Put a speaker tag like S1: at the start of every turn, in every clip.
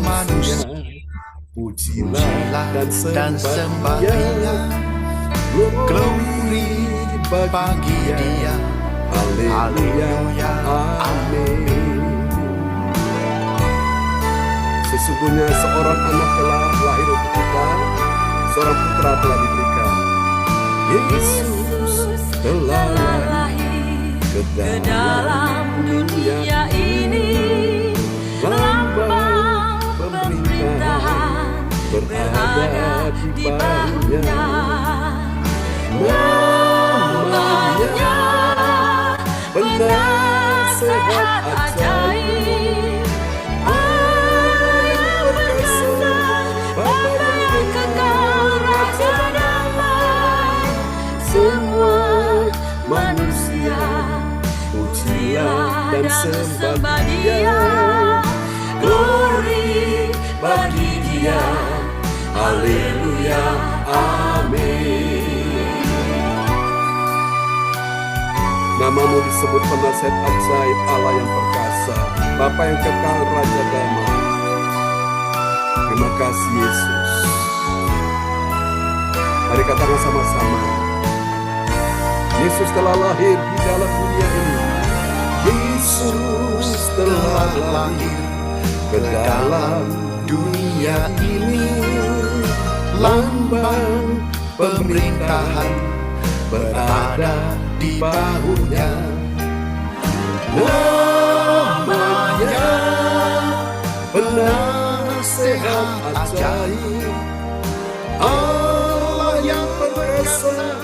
S1: manusia. Pujilah dan sembah Dia, glory bagi Dia. Haleluya, amin. Sesungguhnya seorang anak telah lahir untuk kita, seorang putra telah diberikan. Yesus telah lahir ke dalam dunia ini, lambang pemerintahan berada di bahunya. Namanya penasehat ajaib, Allah yang perkasa, Bapa yang kekal, Raja damai. Semua manusia pujilah dan sembah Dia, glory bagi Dia. Haleluya, amin. Namamu disebut penasihat ajaib, Allah yang perkasa, Bapa yang kekal, Raja damai. Terima kasih Yesus. Mari katakan sama-sama, Yesus telah lahir di dalam dunia ini. Yesus telah lahir ke dalam dunia ini, lambang pemerintahan berada di bahunya. Namanya penasehat ajaib, Allah yang perkasa,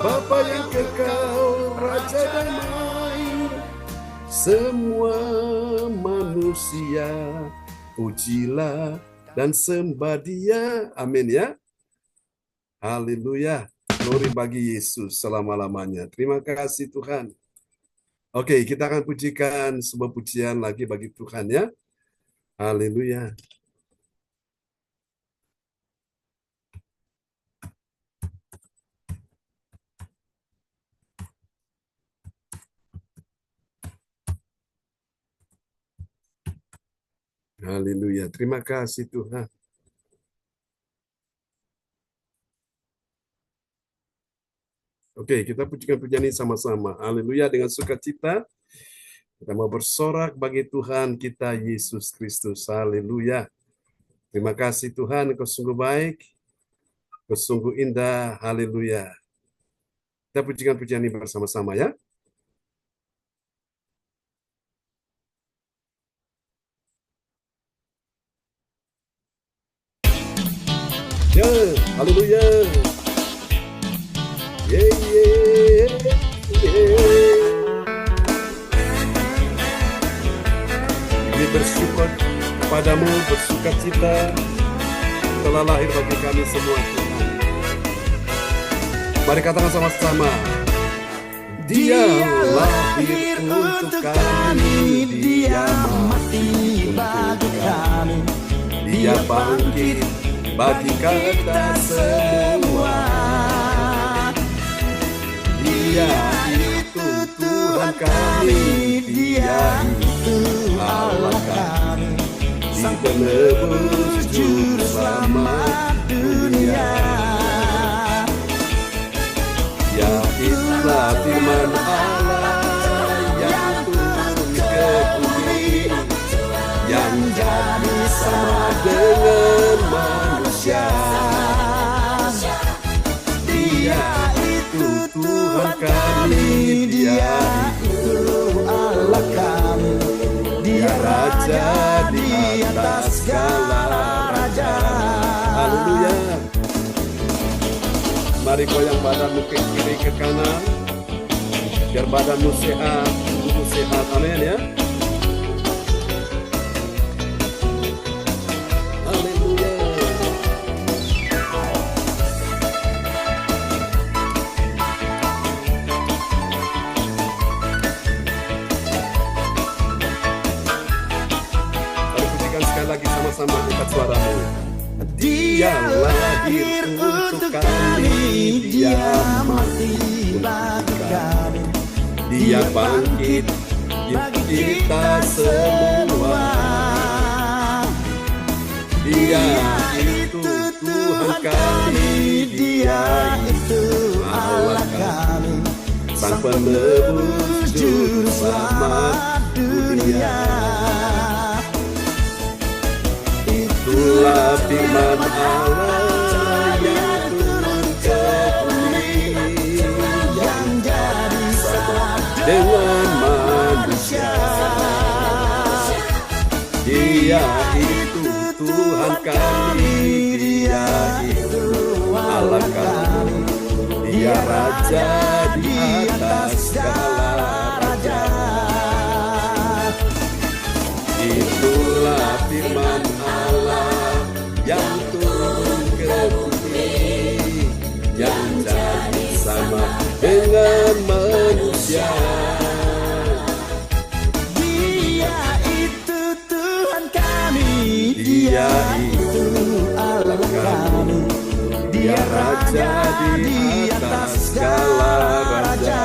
S1: Bapa yang kekal, Raja damai. Semua manusia pujilah dan sembah Dia. Amin ya. Haleluya. Glory bagi Yesus selama-lamanya. Terima kasih Tuhan. Oke, kita akan pujikan sebuah pujian lagi bagi Tuhan ya. Haleluya. Haleluya. Terima kasih Tuhan. Oke, kita pujikan pujian ini sama-sama. Haleluya, dengan sukacita. Kita mau bersorak bagi Tuhan kita Yesus Kristus. Haleluya. Terima kasih Tuhan, Engkau sungguh baik. Engkau sungguh indah. Haleluya. Kita pujikan pujian ini bersama-sama ya. Ya, haleluya. Yeah, yeah, yeah. Kami bersyukur kepadamu, bersuka cita telah lahir bagi kami semua Tuhan. Mari katakan sama-sama, Dia lahir untuk kami, Dia mati bagi kami, Dia bangkit bagi kita semua. Dia itu Tuhan kami, Dia itu Allah kami, Sang Penebus Juru Selamat dunia. Ya itulah firman Allah yang turun ke bumi, yang jadi sama dengan manusia. Dia Tuhan kami, Dia itu Allah kami, Dia Raja di atas segala raja. Haleluya. Mari goyang badanmu ke kiri ke kanan, biar badanmu sehat, tubuh sehat. Amin ya. Lagi sama-sama angkat suaramu. Dia lahir untuk kami, Dia mati bagi kami, Dia bangkit bagi kita semua. penebus juru selamat dunia. Itulah firman Allah yang turun ke bumi, yang jadi satu dengan manusia. Dia itu Tuhan kami, Dia itu Allah kami, Dia Raja di atas segala raja. Itulah firman Allah yang turun ke bumi, yang jadi sama dengan manusia. Dia itu Tuhan kami, Dia itu Allah kami, Dia Raja di atas segala raja.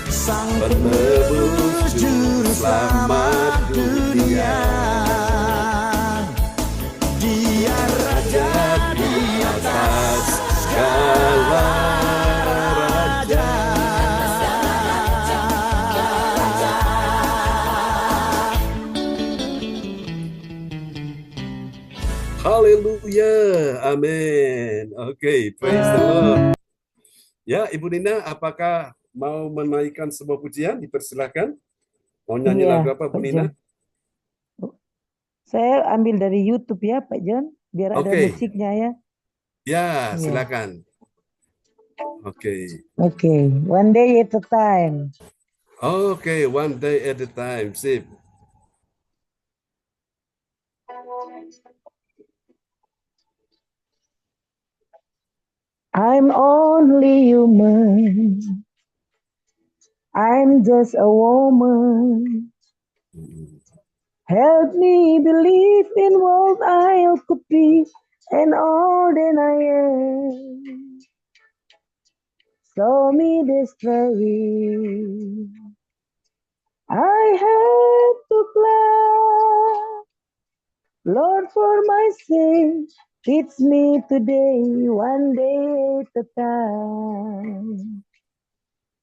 S1: Sang penebus juru selamat dunia, Dia Raja di atas segala raja. Haleluya, amin. Oke, praise the Lord. Ya, Ibu Nina, apakah mau menaikkan sebuah pujian? Dipersilakan. Mau nyanyi
S2: Iya,
S1: lagu apa, Bu
S2: Pak
S1: Nina?
S2: John. Saya ambil dari YouTube ya, Pak John, biar ada
S1: Oke.
S2: musiknya ya.
S1: Ya,
S2: Iya.
S1: silakan. Oke.
S2: Oke, one day at a time.
S1: Oke, one day at a time. Sip.
S2: I'm only human. I'm just a woman. Help me believe in what I could be and all that I am. Show me the story. I had to clap, Lord, for my sake. Teach me today, one day at a time.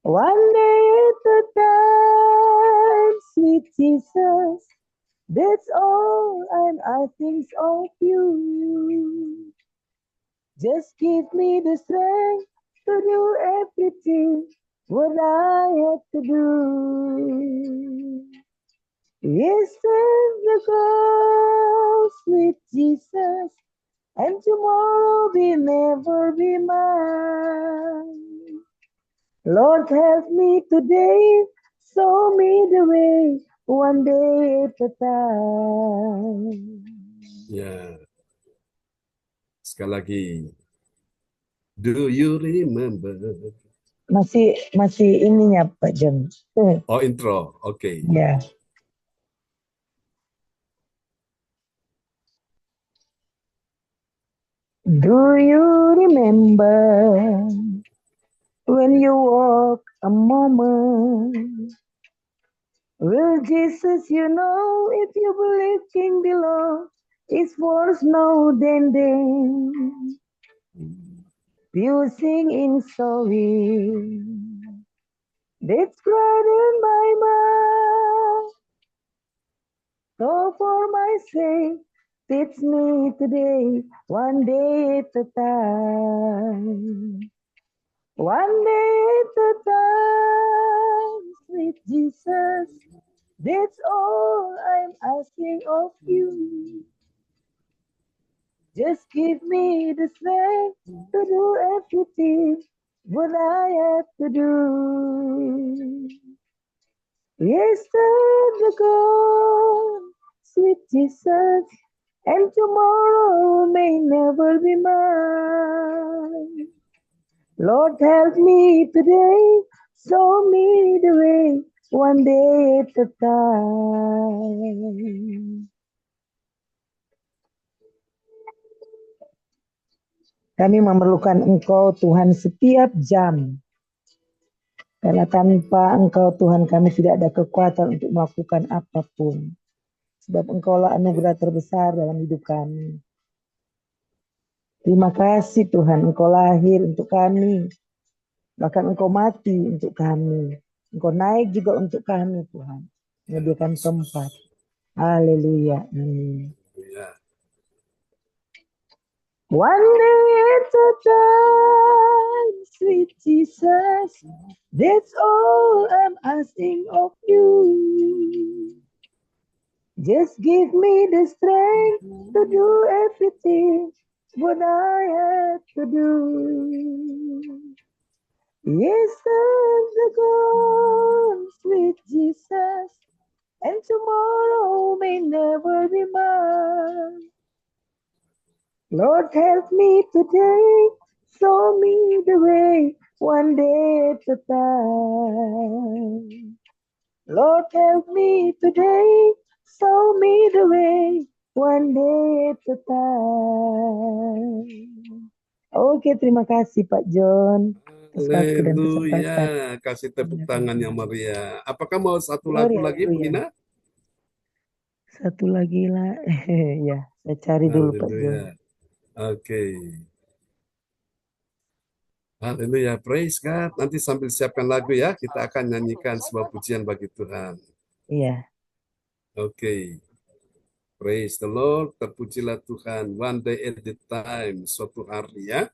S2: One day at a time, sweet Jesus. That's all I think of you. Just give me the strength to do everything what I have to do. Yesterday goes, sweet Jesus, and tomorrow will never be mine. Lord, help me today, show me the way, one day at a time.
S1: Ya. Sekali lagi. Do you remember?
S2: Masih ininya Pak John.
S1: Oh, intro. Oke.
S2: Ya. Do you remember when you walk a moment? Will Jesus, you know, if you believe King below, is for snow then. You sing in sorry. That's gladden my mind. So for my sake, teach me today, one day at a time. One day at a time, sweet Jesus. That's all I'm asking of you. Just give me the strength to do everything what I have to do. Yesterday gone, sweet Jesus, and tomorrow may never be mine. Lord, help me today, show me the way, one day at a time. Kami memerlukan Engkau, Tuhan, setiap jam. Karena tanpa Engkau, Tuhan, kami tidak ada kekuatan untuk melakukan apapun. Sebab Engkaulah anugerah terbesar dalam hidup kami. Terima kasih Tuhan, Engkau lahir untuk kami. Bahkan Engkau mati untuk kami. Engkau naik juga untuk kami, Tuhan. Menyediakan tempat. Haleluya. Amin.
S1: Ya.
S2: One day at a time, sweet Jesus, that's all I'm asking of you. Just give me the strength to do everything what I have to do. Yesterdays are gone, sweet Jesus, and tomorrow may never be mine. Lord, help me today, show me the way, one day at a time. Lord, help me today, show me the way, one day at a time. Oke, terima kasih Pak John.
S1: Haleluya. Kasih tepuk tangan yang meriah. Apakah mau satu lagu lagi, Bu Nina?
S2: Satu lagi lah. Ya, saya cari dulu Pak John.
S1: Oke. Haleluya, praise God. Nanti sambil siapkan lagu ya, kita akan nyanyikan sebuah pujian bagi Tuhan.
S2: Iya.
S1: Oke. Praise the Lord, terpujilah Tuhan, one day at a time, suatu hari ya.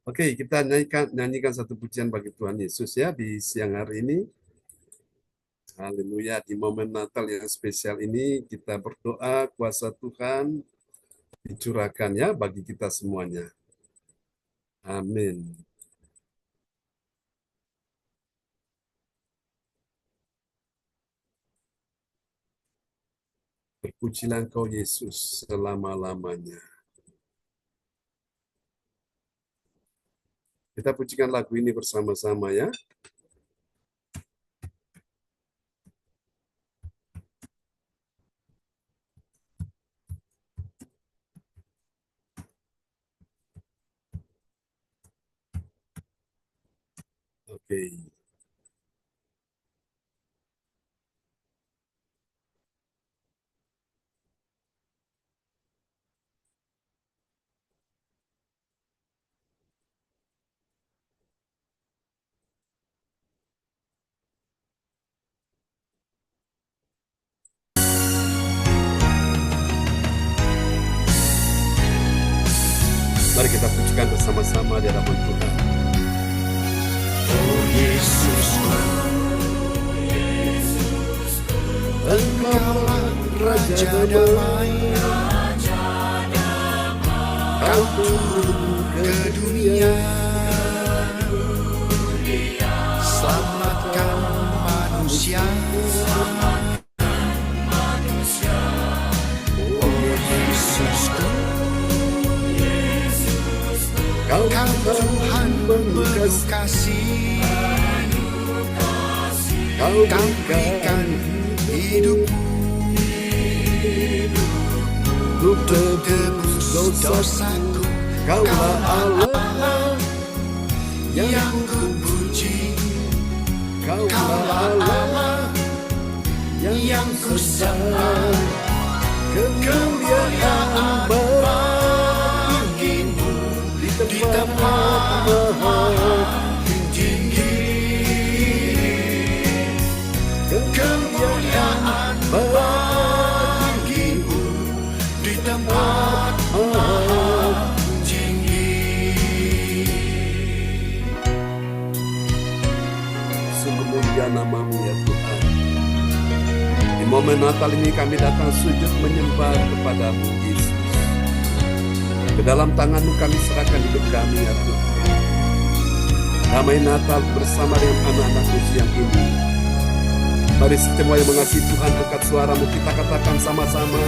S1: Oke, kita nyanyikan satu pujian bagi Tuhan Yesus ya di siang hari ini. Haleluya, di momen Natal yang spesial ini kita berdoa kuasa Tuhan dicurahkan ya bagi kita semuanya. Amin. Terpujilah Engkau Yesus selama-lamanya. Kita pujikan lagu ini bersama-sama ya. Oke. Mari kita pujikan bersama-sama di hadapan Tuhan.
S3: Oh Yesusku, Engkaulah Raja Damai, Kau turun ke dunia, selamatkan manusia. Oh Yesusku, Kau Tuhan penuh kasih, Kau berikan hidupmu untuk tebus dosaku. Kaulah Allah yang kupuji, Kaulah Allah yang kusembah. Kemuliaan bagimu di tempat maha tinggi. Kemuliaan bagimu di tempat maha tinggi.
S1: Sungguh mulia nama-Mu ya Tuhan. Di momen Natal ini kami datang sujud menyembah kepada-Mu Yesus. Ke dalam tangan-Mu kami serahkan hidup kami ya Tuhan. Damai Natal bersama dengan anak-anak-Mu siang ini. Mari semua yang mengasihi Tuhan angkat suara-Mu, kita katakan sama-sama.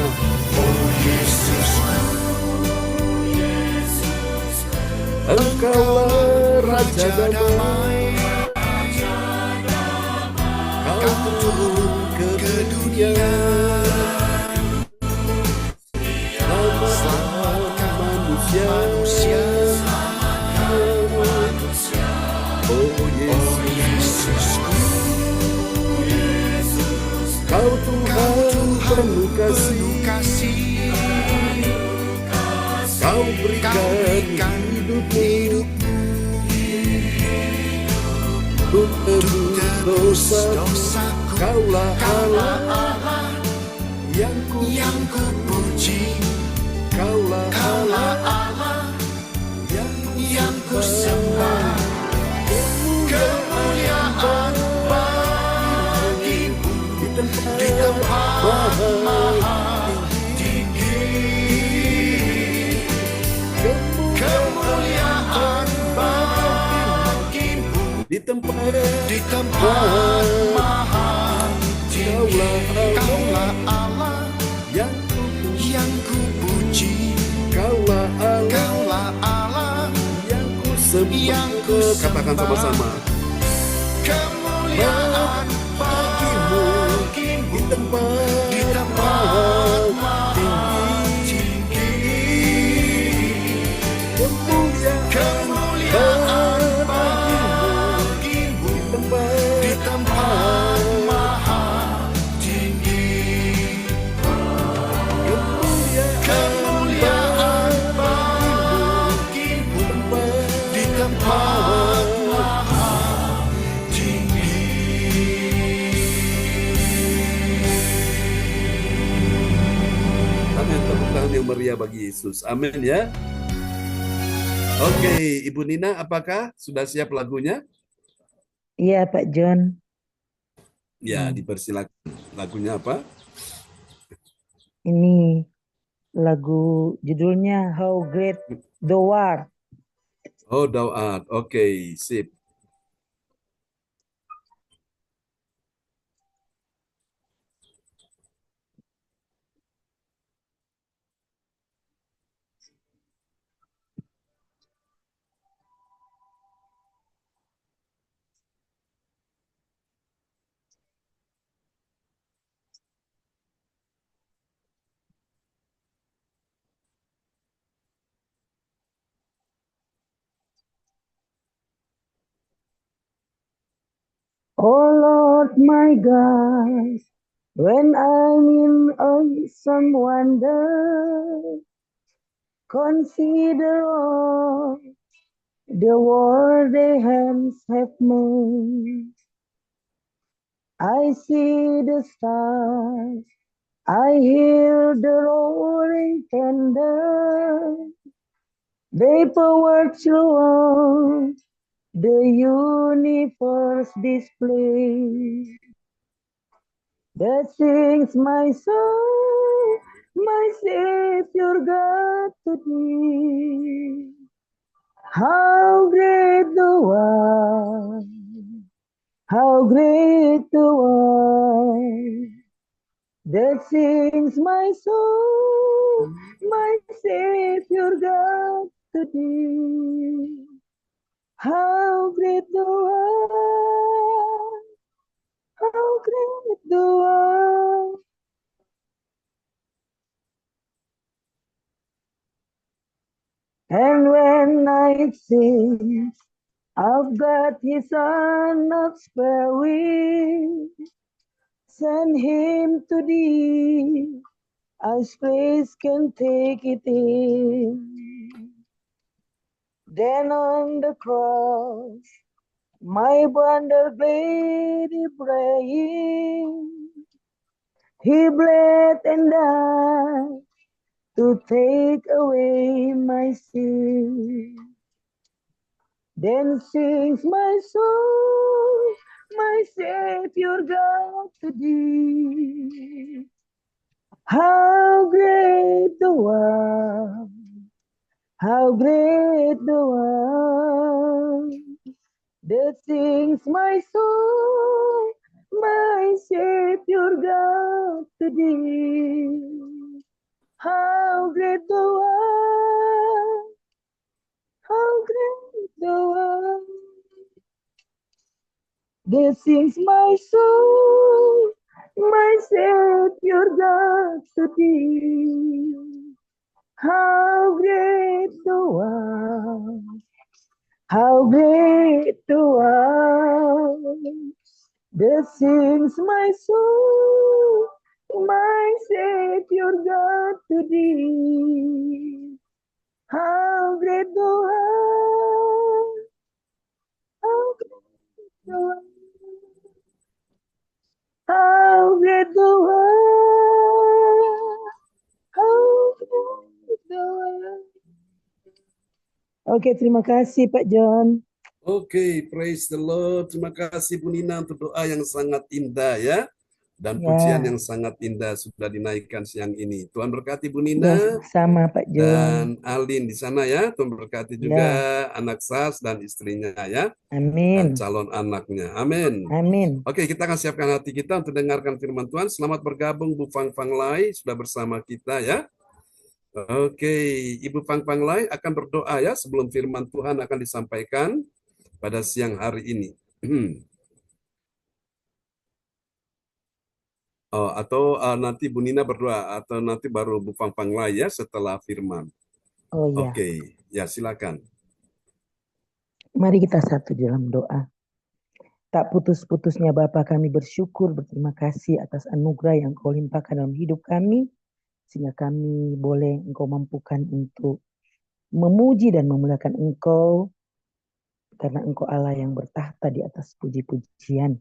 S3: Oh Yesus,
S1: Engkaulah Raja Damai, Kau turun ke dunia, selamatkan manusia. Oh Yesusku, Kau Tuhan penuh kasih, Kau berikan hidupmu untuk tebus dosaku. Kaulah Allah yang ku puji, Kaulah Allah yang ku sembah. Kemuliaan bagimu di tempat maha tinggi. Kemuliaan bagimu di tempat maha tinggi. Kaulah Allah yang ku puji, Kaulah Allah yang ku sembah. Katakan sama-sama. Kemuliaan bagimu di tempat tinggi. Kemuliaan bagimu di tempat maha tinggi. Kemuliaan bagimu di tempat maha tinggi. Amin. Tepuk tangan yang meriah bagi Yesus. Amin ya. Oke, Ibu Nina, apakah sudah siap lagunya?
S2: Iya, Pak John.
S1: Ya, dipersilakan. Lagunya apa?
S2: Ini lagu judulnya How Great Thou Art.
S1: Oh, Thou Art. Oke, sip.
S2: Oh Lord my God, when I'm in awesome wonder, consider all the world thy hands have made. I see the stars, I hear the roaring thunder, they power throughout the universe display. That sings my soul, my Savior God to thee. How great thou art, how great thou art. That sings my soul, my Savior God to thee. How great thou art, how great thou art. And when night sings of God his son of sparing, send him to thee, as grace can take it in. Then on the cross, my bundle lady praying, he bled and died to take away my sin. Then sings my soul, my Savior God to thee. How great thou art, how great thou art. That sings my soul, my Savior God to thee. How great thou art, how great thou art. That sings my soul, my Savior God to thee. How great thou art, how great thou art. That sings my soul, my Savior God to thee. How great thou art, how great thou berdoa, kau berdoa. Oke, terima kasih Pak John.
S1: Oke, praise the Lord. Terima kasih Bu Nina untuk doa yang sangat indah ya. Dan
S2: Ya.
S1: pujian yang sangat indah sudah dinaikkan siang ini. Tuhan berkati Bu
S2: Ya,
S1: Nina
S2: sama Pak John.
S1: dan Alin di sana ya. Tuhan berkati juga
S2: Ya.
S1: anak Sas dan istrinya ya. Dan
S2: Amin.
S1: calon anaknya. Amin.
S2: Amin.
S1: Oke, kita akan siapkan hati kita untuk dengarkan firman Tuhan. Selamat bergabung Bu Fang Fang Lai sudah bersama kita ya. Oke, Ibu Fang Fang Lai akan berdoa ya sebelum firman Tuhan akan disampaikan pada siang hari ini. Oh, atau nanti Bu Nina berdoa atau nanti baru Bu Fang Fang Lai ya setelah firman.
S2: Oh ya.
S1: Oke, ya silakan.
S2: Mari kita satu dalam doa. Tak putus-putusnya Bapa, kami bersyukur, berterima kasih atas anugerah yang Kau limpahkan dalam hidup kami, sehingga kami boleh Engkau mampukan untuk memuji dan memuliakan Engkau, karena Engkau Allah yang bertahta di atas puji-pujian.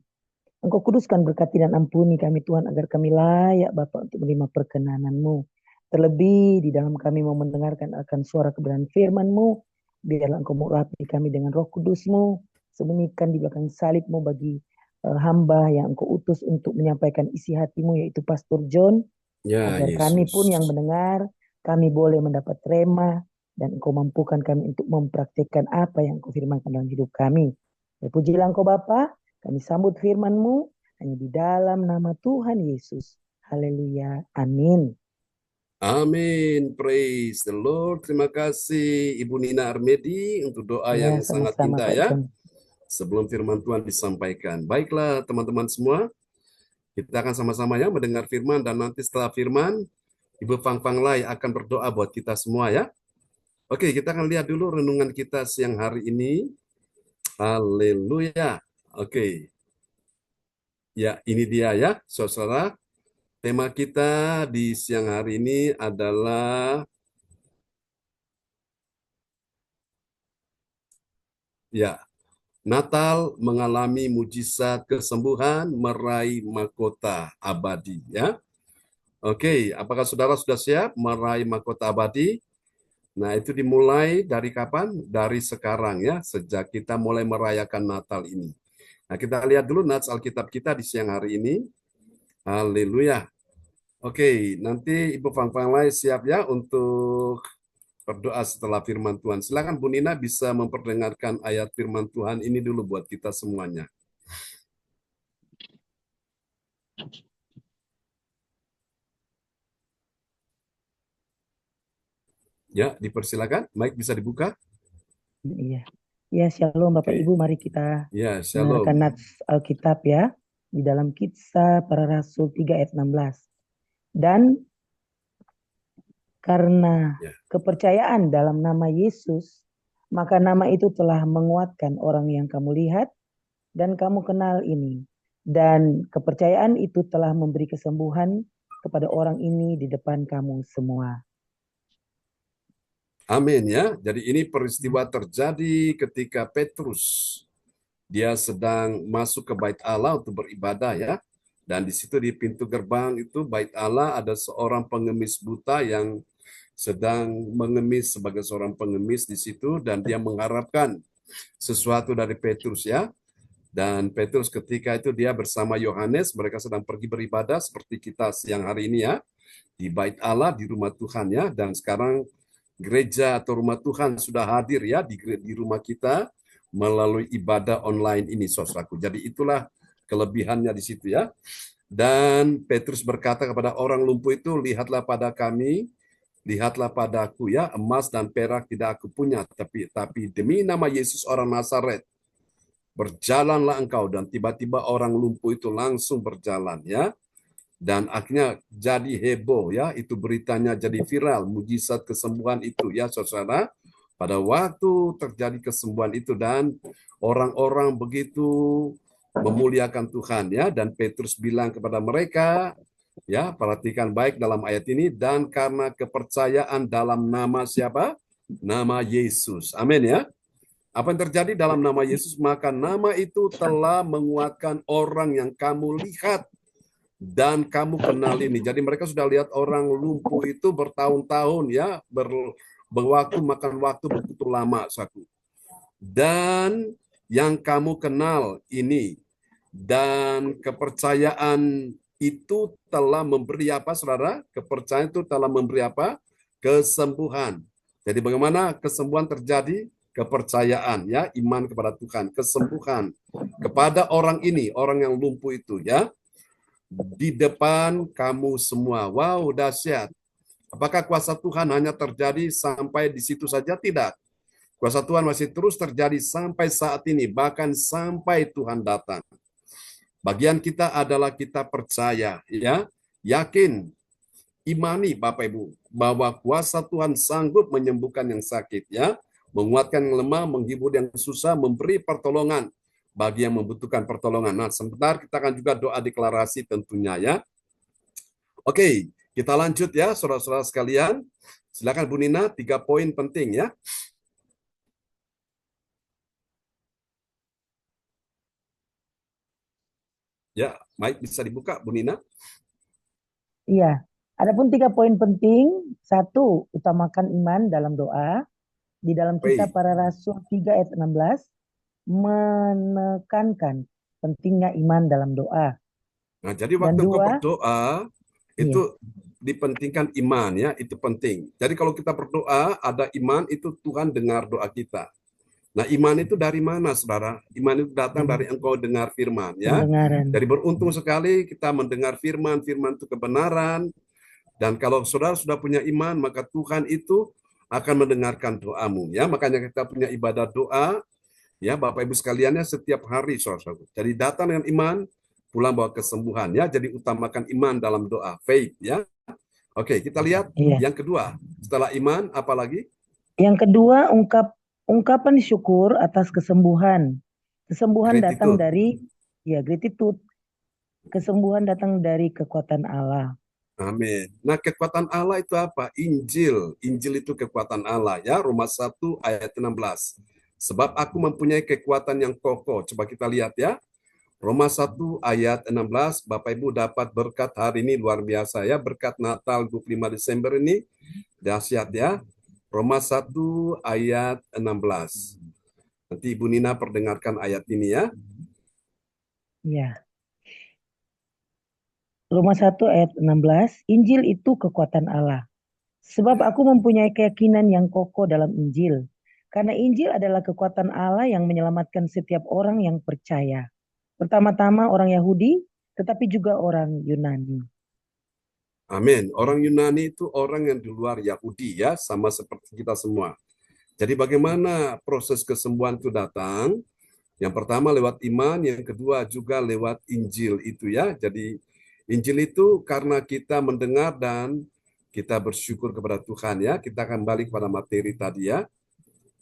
S2: Engkau kuduskan, berkati dan ampuni kami Tuhan, agar kami layak Bapa untuk menerima perkenanan-Mu. Terlebih di dalam kami mau mendengarkan akan suara kebenaran firman-Mu, biarlah Engkau mengurapi kami dengan Roh Kudus-Mu, sembunyikan di belakang salib-Mu bagi hamba yang Engkau utus untuk menyampaikan isi hati-Mu, yaitu Pastor John,
S1: Ya,
S2: agar
S1: Yesus.
S2: kami pun yang mendengar, kami boleh mendapat rema, dan Engkau mampukan kami untuk mempraktikkan apa yang Engkau firmankan dalam hidup kami. Terpujilah Engkau Bapa, kami sambut firman-Mu hanya di dalam nama Tuhan Yesus. Haleluya. Amin.
S1: Amin. Praise the Lord. Terima kasih Ibu Nina Armedi untuk doa
S2: Ya,
S1: yang sangat
S2: sama-sama
S1: indah
S2: Pak
S1: ya.
S2: John.
S1: Sebelum firman Tuhan disampaikan. Baiklah teman-teman semua, kita akan sama-sama ya mendengar firman dan nanti setelah firman, Ibu Fang Fang Lai akan berdoa buat kita semua ya. Oke, kita akan lihat dulu renungan kita siang hari ini. Haleluya. Oke. Ya, ini dia ya, saudara. Tema kita di siang hari ini adalah ya, Natal mengalami mujizat kesembuhan, meraih mahkota abadi ya. Oke, apakah saudara sudah siap meraih mahkota abadi? Nah, itu dimulai dari kapan? Dari sekarang ya, sejak kita mulai merayakan Natal ini. Nah, kita lihat dulu nats Alkitab kita di siang hari ini. Haleluya. Oke, nanti Ibu Fang Fang Lai siap ya untuk berdoa setelah firman Tuhan. Silakan Bu Nina bisa memperdengarkan ayat firman Tuhan ini dulu buat kita semuanya. Ya, dipersilakan. Mic bisa dibuka.
S2: Iya. Ya, shalom Bapak
S1: Oke.
S2: Ibu, mari kita
S1: Ya,
S2: dengarkan
S1: shalom.
S2: nats Alkitab ya, di dalam Kisah Para Rasul 3 ayat 16. Dan karena
S1: Ya.
S2: kepercayaan dalam nama Yesus, maka nama itu telah menguatkan orang yang kamu lihat dan kamu kenal ini. Dan kepercayaan itu telah memberi kesembuhan kepada orang ini di depan kamu semua.
S1: Amin ya. Jadi ini peristiwa terjadi ketika Petrus dia sedang masuk ke Bait Allah untuk beribadah ya. Dan di situ di pintu gerbang itu Bait Allah ada seorang pengemis buta yang sedang mengemis sebagai seorang pengemis di situ dan dia mengharapkan sesuatu dari Petrus ya. Dan Petrus ketika itu dia bersama Yohanes, mereka sedang pergi beribadah seperti kita siang hari ini ya, di Bait Allah, di rumah Tuhan ya. Dan sekarang gereja atau rumah Tuhan sudah hadir ya di rumah kita melalui ibadah online ini, saudaraku. Jadi itulah kelebihannya di situ ya. Dan Petrus berkata kepada orang lumpuh itu, lihatlah pada kami, lihatlah padaku ya, emas dan perak tidak aku punya, tapi demi nama Yesus orang Nazaret, berjalanlah engkau. Dan tiba-tiba orang lumpuh itu langsung berjalan ya. Dan akhirnya jadi heboh ya, itu beritanya jadi viral, mujizat kesembuhan itu ya saudara. Pada waktu terjadi kesembuhan itu dan orang-orang begitu memuliakan Tuhan ya, dan Petrus bilang kepada mereka ya, perhatikan baik dalam ayat ini, dan karena kepercayaan dalam nama siapa? Nama Yesus. Amin ya. Apa yang terjadi dalam nama Yesus? Maka nama itu telah menguatkan orang yang kamu lihat. dan kamu kenal ini. Jadi mereka sudah lihat orang lumpuh itu bertahun-tahun ya, berwaktu makan waktu begitu lama satu. Dan yang kamu kenal ini, dan kepercayaan itu telah memberi apa, saudara? Kepercayaan itu telah memberi apa? Kesembuhan. Jadi bagaimana kesembuhan terjadi? Kepercayaan ya, iman kepada Tuhan, kesembuhan kepada orang ini, orang yang lumpuh itu ya, di depan kamu semua. Wow, dahsyat. Apakah kuasa Tuhan hanya terjadi sampai di situ saja? Tidak. Kuasa Tuhan masih terus terjadi sampai saat ini, bahkan sampai Tuhan datang. Bagian kita adalah kita percaya, ya, yakin, imani Bapak Ibu, bahwa kuasa Tuhan sanggup menyembuhkan yang sakit, ya, menguatkan yang lemah, menghibur yang susah, memberi pertolongan bagi yang membutuhkan pertolongan. Nah, sebentar kita akan juga doa deklarasi tentunya, ya. Oke, kita lanjut ya, saudara-saudara sekalian. Silakan Bu Nina, 3 poin penting ya. Ya, baik, bisa dibuka Bu Nina.
S2: Iya. Adapun 3 poin penting. 1, utamakan iman dalam doa. Di dalam Kisah
S1: Baik.
S2: Para Rasul 3 ayat 16 menekankan pentingnya iman dalam doa.
S1: Nah, jadi
S2: Dan
S1: waktu engkau
S2: 2,
S1: berdoa, itu dipentingkan iman ya, itu penting. Jadi kalau kita berdoa, ada iman, itu Tuhan dengar doa kita. Nah, iman itu dari mana, saudara? Iman itu datang dari engkau dengar firman, ya.
S2: pendengaran.
S1: Jadi beruntung sekali kita mendengar firman, firman itu kebenaran. Dan kalau saudara sudah punya iman, maka Tuhan itu akan mendengarkan doamu, ya. Makanya kita punya ibadah doa, ya, Bapak Ibu sekaliannya, setiap hari, saudara. Jadi datang dengan iman, pulang bawa kesembuhan, ya. Jadi utamakan iman dalam doa, faith, ya. Oke, kita lihat yang kedua. Setelah iman, apa lagi?
S2: Yang kedua, ungkapan syukur atas kesembuhan. Kesembuhan datang dari gratitude. Kesembuhan datang dari kekuatan Allah.
S1: Amin. Nah, kekuatan Allah itu apa? Injil. Injil itu kekuatan Allah ya. Roma 1 ayat 16. Sebab aku mempunyai kekuatan yang kokoh. Coba kita lihat ya. Roma 1 ayat 16. Bapak Ibu dapat berkat hari ini luar biasa ya. Berkat Natal 25 Desember ini dahsyat ya. Roma 1 ayat 16. Nanti Ibu Nina perdengarkan ayat ini ya.
S2: Ya. Roma 1 ayat 16, Injil itu kekuatan Allah. Sebab aku mempunyai keyakinan yang kokoh dalam Injil. Karena Injil adalah kekuatan Allah yang menyelamatkan setiap orang yang percaya. Pertama-tama orang Yahudi, tetapi juga orang Yunani.
S1: Amin. Orang Yunani itu orang yang di luar Yahudi ya, sama seperti kita semua. Jadi bagaimana proses kesembuhan itu datang? Yang pertama lewat iman, yang kedua juga lewat Injil itu ya. Jadi Injil itu karena kita mendengar dan kita bersyukur kepada Tuhan ya. Kita akan balik pada materi tadi ya.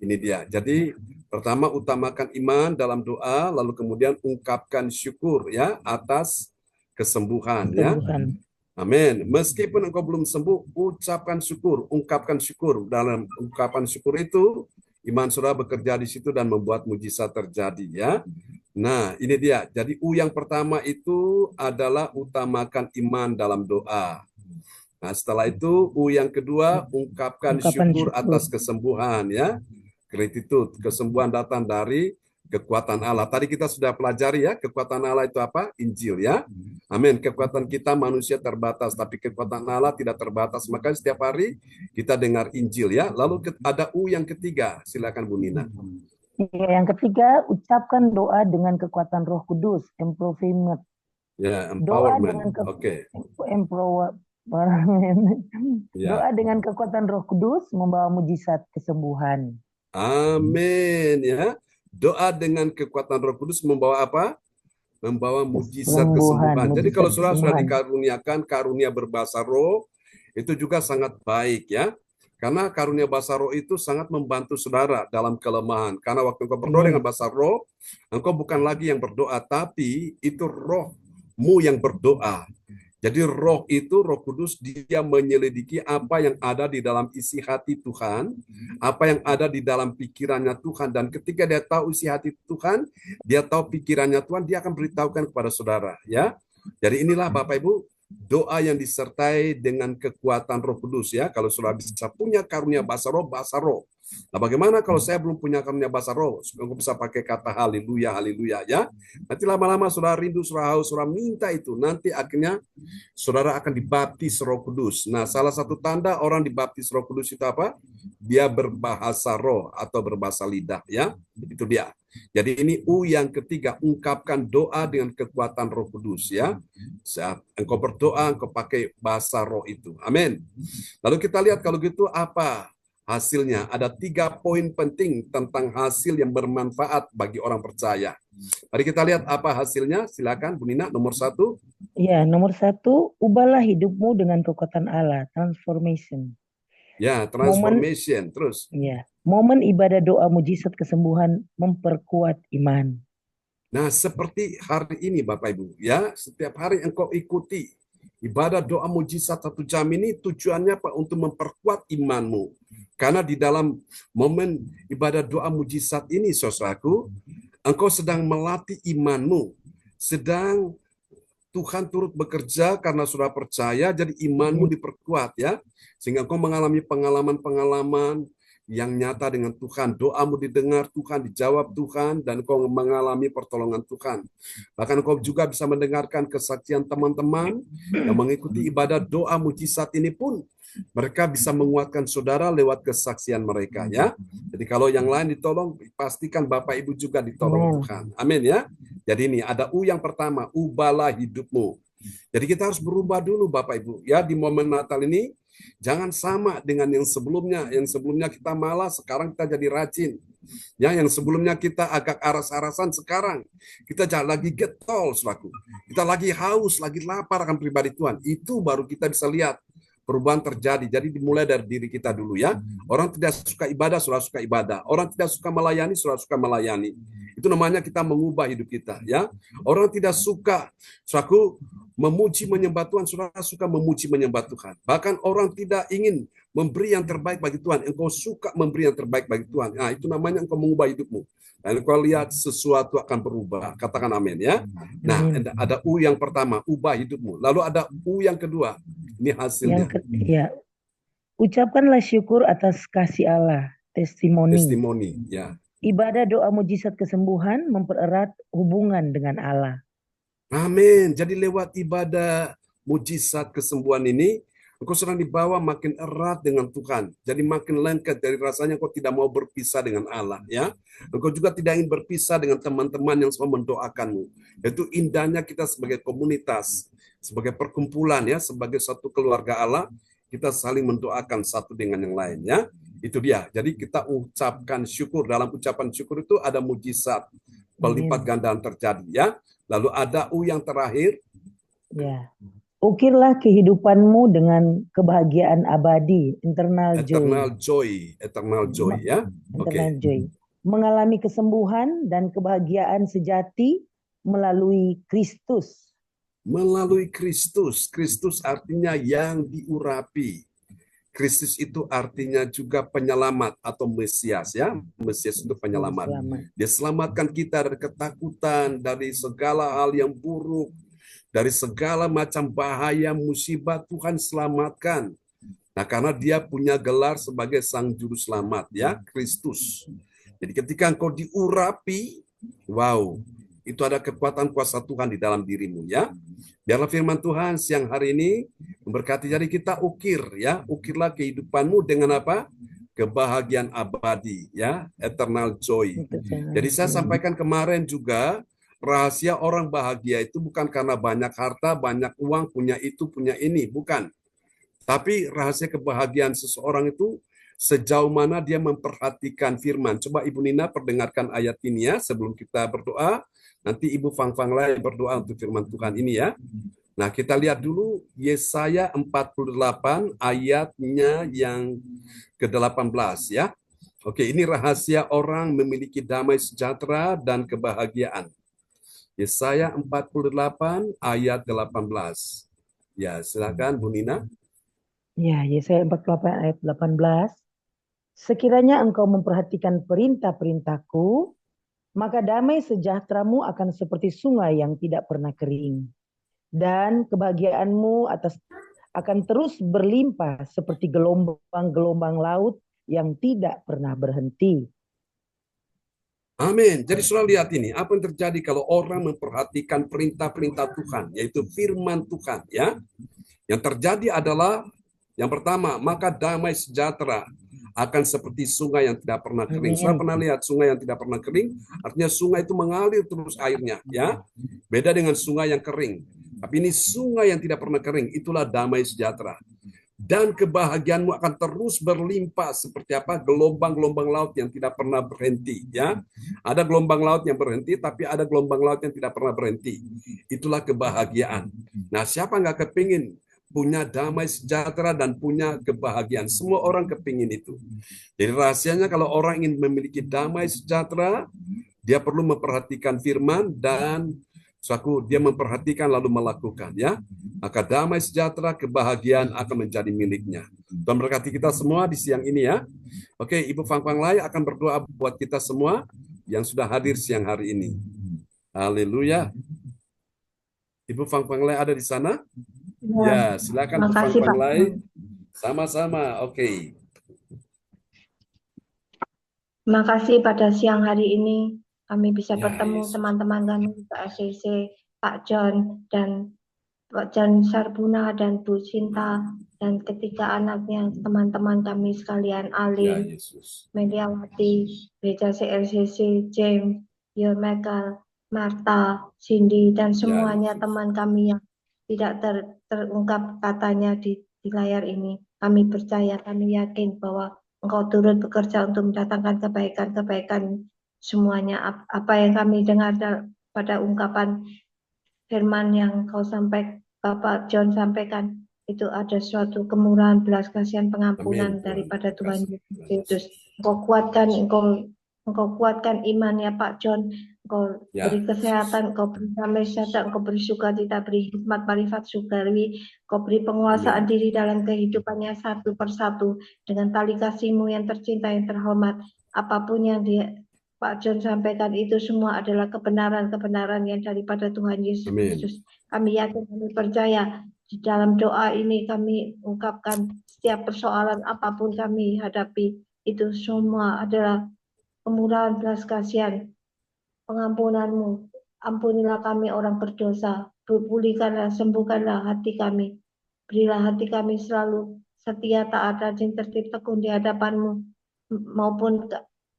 S1: Ini dia. Jadi pertama utamakan iman dalam doa, lalu kemudian ungkapkan syukur ya atas kesembuhan ya. Amin. Meskipun engkau belum sembuh, ucapkan syukur, ungkapkan syukur. Dalam ungkapan syukur itu, iman saudara bekerja di situ dan membuat mujizat terjadi ya. Nah, ini dia. Jadi yang pertama itu adalah utamakan iman dalam doa. Nah, setelah itu yang kedua ungkapkan syukur atas kesembuhan ya. Gratitude, kesembuhan datang dari kekuatan Allah. Tadi kita sudah pelajari ya, kekuatan Allah itu apa? Injil ya. Amin. Kekuatan kita manusia terbatas, tapi kekuatan Allah tidak terbatas. Maka setiap hari kita dengar Injil ya. Lalu ada yang ketiga. Silakan Bu Nina.
S2: Yang ketiga, ucapkan doa dengan kekuatan Roh Kudus, empowerment.
S1: Ya, empowerment. Oke.
S2: Doa dengan kekuatan Roh Kudus membawa mujizat kesembuhan.
S1: Amin ya. Doa dengan kekuatan Roh Kudus membawa apa? Membawa mujizat kesembuhan. Jadi kalau saudara sudah dikaruniakan karunia berbahasa roh, itu juga sangat baik ya. Karena karunia bahasa roh itu sangat membantu saudara dalam kelemahan. Karena waktu engkau berdoa dengan bahasa roh, engkau bukan lagi yang berdoa, tapi itu rohmu yang berdoa. Jadi roh itu, Roh Kudus, dia menyelidiki apa yang ada di dalam isi hati Tuhan, apa yang ada di dalam pikirannya Tuhan. Dan ketika dia tahu isi hati Tuhan, dia tahu pikirannya Tuhan, dia akan beritahukan kepada saudara. Ya, Jadi inilah Bapak Ibu, doa yang disertai dengan kekuatan Roh Kudus ya. Kalau sudah bisa punya karunia bahasa roh, bahasa roh. Nah, bagaimana kalau saya belum punya karunia bahasa roh? Saya bisa pakai kata haleluya, haleluya ya. Nanti lama-lama sudah rindu, sudah haus, sudah minta itu. Nanti akhirnya saudara akan dibaptis Roh Kudus. Nah, salah satu tanda orang dibaptis Roh Kudus itu apa? Dia berbahasa roh atau berbahasa lidah ya. Itu dia. Jadi ini U yang ketiga, ungkapkan doa dengan kekuatan Roh Kudus ya. Saat engkau berdoa, engkau pakai bahasa roh itu. Amin. Lalu kita lihat kalau gitu apa hasilnya. Ada 3 poin penting tentang hasil yang bermanfaat bagi orang percaya. Mari kita lihat apa hasilnya. Silakan Bu Nina, nomor 1.
S2: Ya, nomor 1, ubahlah hidupmu dengan kekuatan Allah, transformation.
S1: Ya, transformation. Terus.
S2: Ya, momen ibadah doa mujizat kesembuhan memperkuat iman.
S1: Nah, seperti hari ini Bapak Ibu, ya, setiap hari engkau ikuti ibadah doa mujizat 1 jam ini tujuannya apa? Untuk memperkuat imanmu. Karena di dalam momen ibadah doa mujizat ini, saudaraku, engkau sedang melatih imanmu. Sedang Tuhan turut bekerja karena sudah percaya, jadi imanmu diperkuat ya. Sehingga engkau mengalami pengalaman-pengalaman yang nyata dengan Tuhan. Doamu didengar Tuhan, dijawab Tuhan, dan engkau mengalami pertolongan Tuhan. Bahkan engkau juga bisa mendengarkan kesaksian teman-teman yang mengikuti ibadah doa mujizat ini pun. Mereka bisa menguatkan saudara lewat kesaksian mereka ya. Jadi kalau yang lain ditolong, pastikan Bapak Ibu juga ditolong Tuhan. Amin ya. Jadi ini ada U yang pertama, ubahlah hidupmu. Jadi kita harus berubah dulu Bapak Ibu. Ya, di momen Natal ini jangan sama dengan yang sebelumnya. Yang sebelumnya kita malas, sekarang kita jadi rajin. Ya, yang sebelumnya kita agak aras-arasan, sekarang kita lagi getol, selaku. Kita lagi haus, lagi lapar akan pribadi Tuhan. Itu baru kita bisa lihat perubahan terjadi. Jadi dimulai dari diri kita dulu ya. Orang tidak suka ibadah, sudah suka ibadah. Orang tidak suka melayani, sudah suka melayani. Itu namanya kita mengubah hidup kita ya. Orang tidak suka suatu memuji menyembah Tuhan, sudah suka memuji menyembah Tuhan. Bahkan orang tidak ingin memberi yang terbaik bagi Tuhan. Engkau suka memberi yang terbaik bagi Tuhan. Nah, itu namanya engkau mengubah hidupmu. Dan engkau lihat sesuatu akan berubah. Katakan amin ya. Nah, ada U yang pertama, ubah hidupmu. Lalu ada U yang kedua. Ini hasilnya.
S2: Ucapkanlah syukur atas kasih Allah, testimoni.
S1: Testimoni, ya.
S2: Ibadah doa mujizat kesembuhan mempererat hubungan dengan Allah.
S1: Amin. Jadi lewat ibadah mujizat kesembuhan ini, engkau sedang dibawa makin erat dengan Tuhan. Jadi makin lengket dari rasanya engkau tidak mau berpisah dengan Allah. Ya, engkau juga tidak ingin berpisah dengan teman-teman yang selalu mendoakanmu. Itu indahnya kita sebagai komunitas, sebagai perkumpulan ya, sebagai satu keluarga Allah, kita saling mendoakan satu dengan yang lain ya. Itu dia. Jadi kita ucapkan syukur. Dalam ucapan syukur itu ada mujizat, pelipat gandaan terjadi ya. Lalu ada U yang terakhir.
S2: Ya. Ukirlah kehidupanmu dengan kebahagiaan abadi, eternal joy.
S1: Eternal joy ya.
S2: Eternal joy. Mengalami kesembuhan dan kebahagiaan sejati melalui Kristus.
S1: Melalui Kristus. Kristus artinya yang diurapi. Kristus itu artinya juga penyelamat atau Mesias ya. Mesias itu penyelamat. Dia selamatkan kita dari ketakutan, dari segala hal yang buruk, dari segala macam bahaya, musibah. Tuhan selamatkan. Nah, karena dia punya gelar sebagai Sang Juru Selamat ya, Kristus. Jadi ketika engkau diurapi, wow, itu ada kekuatan kuasa Tuhan di dalam dirimu ya. Biarlah firman Tuhan siang hari ini memberkati. Jadi kita ukir ya, ukirlah kehidupanmu dengan apa? Kebahagiaan abadi ya, eternal joy. Jadi saya sampaikan kemarin juga, rahasia orang bahagia itu bukan karena banyak harta, banyak uang, punya itu, punya ini, bukan. Tapi rahasia kebahagiaan seseorang itu sejauh mana dia memperhatikan firman. Coba Ibu Nina perdengarkan ayat ini ya sebelum kita berdoa. Nanti Ibu Fang-Fang lain berdoa untuk firman Tuhan ini ya. Nah, kita lihat dulu Yesaya 48 ayatnya yang ke-18 ya. Oke, ini rahasia orang memiliki damai sejahtera dan kebahagiaan. Yesaya 48 ayat 18. Ya, silakan Bu Nina.
S2: Ya, Yesaya 48 ayat 18. Sekiranya engkau memperhatikan perintah-perintahku, maka damai sejahteramu akan seperti sungai yang tidak pernah kering. dan kebahagiaanmu akan terus berlimpah seperti gelombang-gelombang laut yang tidak pernah berhenti.
S1: Amin. Jadi saudara lihat ini, apa yang terjadi kalau orang memperhatikan perintah-perintah Tuhan, yaitu firman Tuhan, ya. Yang terjadi adalah yang pertama, maka damai sejahtera akan seperti sungai yang tidak pernah kering. Saya pernah lihat sungai yang tidak pernah kering, artinya sungai itu mengalir terus airnya, ya. Beda dengan sungai yang kering. Tapi ini sungai yang tidak pernah kering, itulah damai sejahtera. Dan kebahagiaanmu akan terus berlimpah seperti apa? Gelombang-gelombang laut yang tidak pernah berhenti, ya. Ada gelombang laut yang berhenti, tapi ada gelombang laut yang tidak pernah berhenti. Itulah kebahagiaan. Nah, siapa nggak kepingin punya damai sejahtera dan punya kebahagiaan? Semua orang kepingin itu. Jadi rahasianya kalau orang ingin memiliki damai sejahtera, dia perlu memperhatikan firman dan dia memperhatikan lalu melakukan, ya. Maka damai sejahtera, kebahagiaan akan menjadi miliknya. Tuhan berkati kita semua di siang ini, ya. Oke, Ibu Fang Fang Lai akan berdoa buat kita semua yang sudah hadir siang hari ini. Haleluya. Ibu Fang Fang Lai ada di sana? Ya, silakan Bu Fang
S4: Makasih,
S1: Fang
S4: Pak.
S1: Lai. Sama-sama. Oke.
S4: Makasih pada siang hari ini kami bisa
S1: Ya,
S4: bertemu
S1: Yesus.
S4: teman-teman kami PACC, Pak John dan Pak John Sarbuna dan Bu Sinta dan ketiga anaknya teman-teman kami sekalian,
S1: Ya,
S4: Alin,
S1: Yesus.
S4: Mediawati, Gereja CLCC, James, Michael, Marta, Cindy, dan semuanya
S1: Yesus.
S4: teman kami yang tidak terungkap katanya di layar ini. Kami percaya, kami yakin bahwa Engkau turut bekerja untuk mendatangkan kebaikan-kebaikan semuanya. Apa yang kami dengar pada ungkapan firman yang Kau sampaikan, Bapak John sampaikan, itu ada suatu kemurahan, belas kasihan, pengampunan
S1: Amin, Tuhan.
S4: daripada
S1: Terima
S4: Tuhan
S1: kasih.
S4: Yesus Kristus. Engkau kuatkan iman ya Pak John. Engkau
S1: Ya,
S4: beri kesehatan, Engkau beri damai sejahtera, Engkau beri sukacita, beri hikmat, marifat, surgawi, Engkau beri penguasaan
S1: amin.
S4: diri dalam kehidupannya satu persatu dengan tali kasih-Mu yang tercinta, yang terhormat. Apapun yang Pak John sampaikan itu semua adalah kebenaran-kebenaran yang daripada Tuhan Yesus
S1: Amin.
S4: Kristus. Kami yakin, kami percaya di dalam doa ini kami ungkapkan setiap persoalan apapun kami hadapi, itu semua adalah kemurahan, belas kasihan, pengampunan-Mu. Ampunilah kami orang berdosa, pulihkanlah, sembuhkanlah hati kami. Berilah hati kami selalu setia, taat, rajin, tertib, tekun di hadapan-Mu, maupun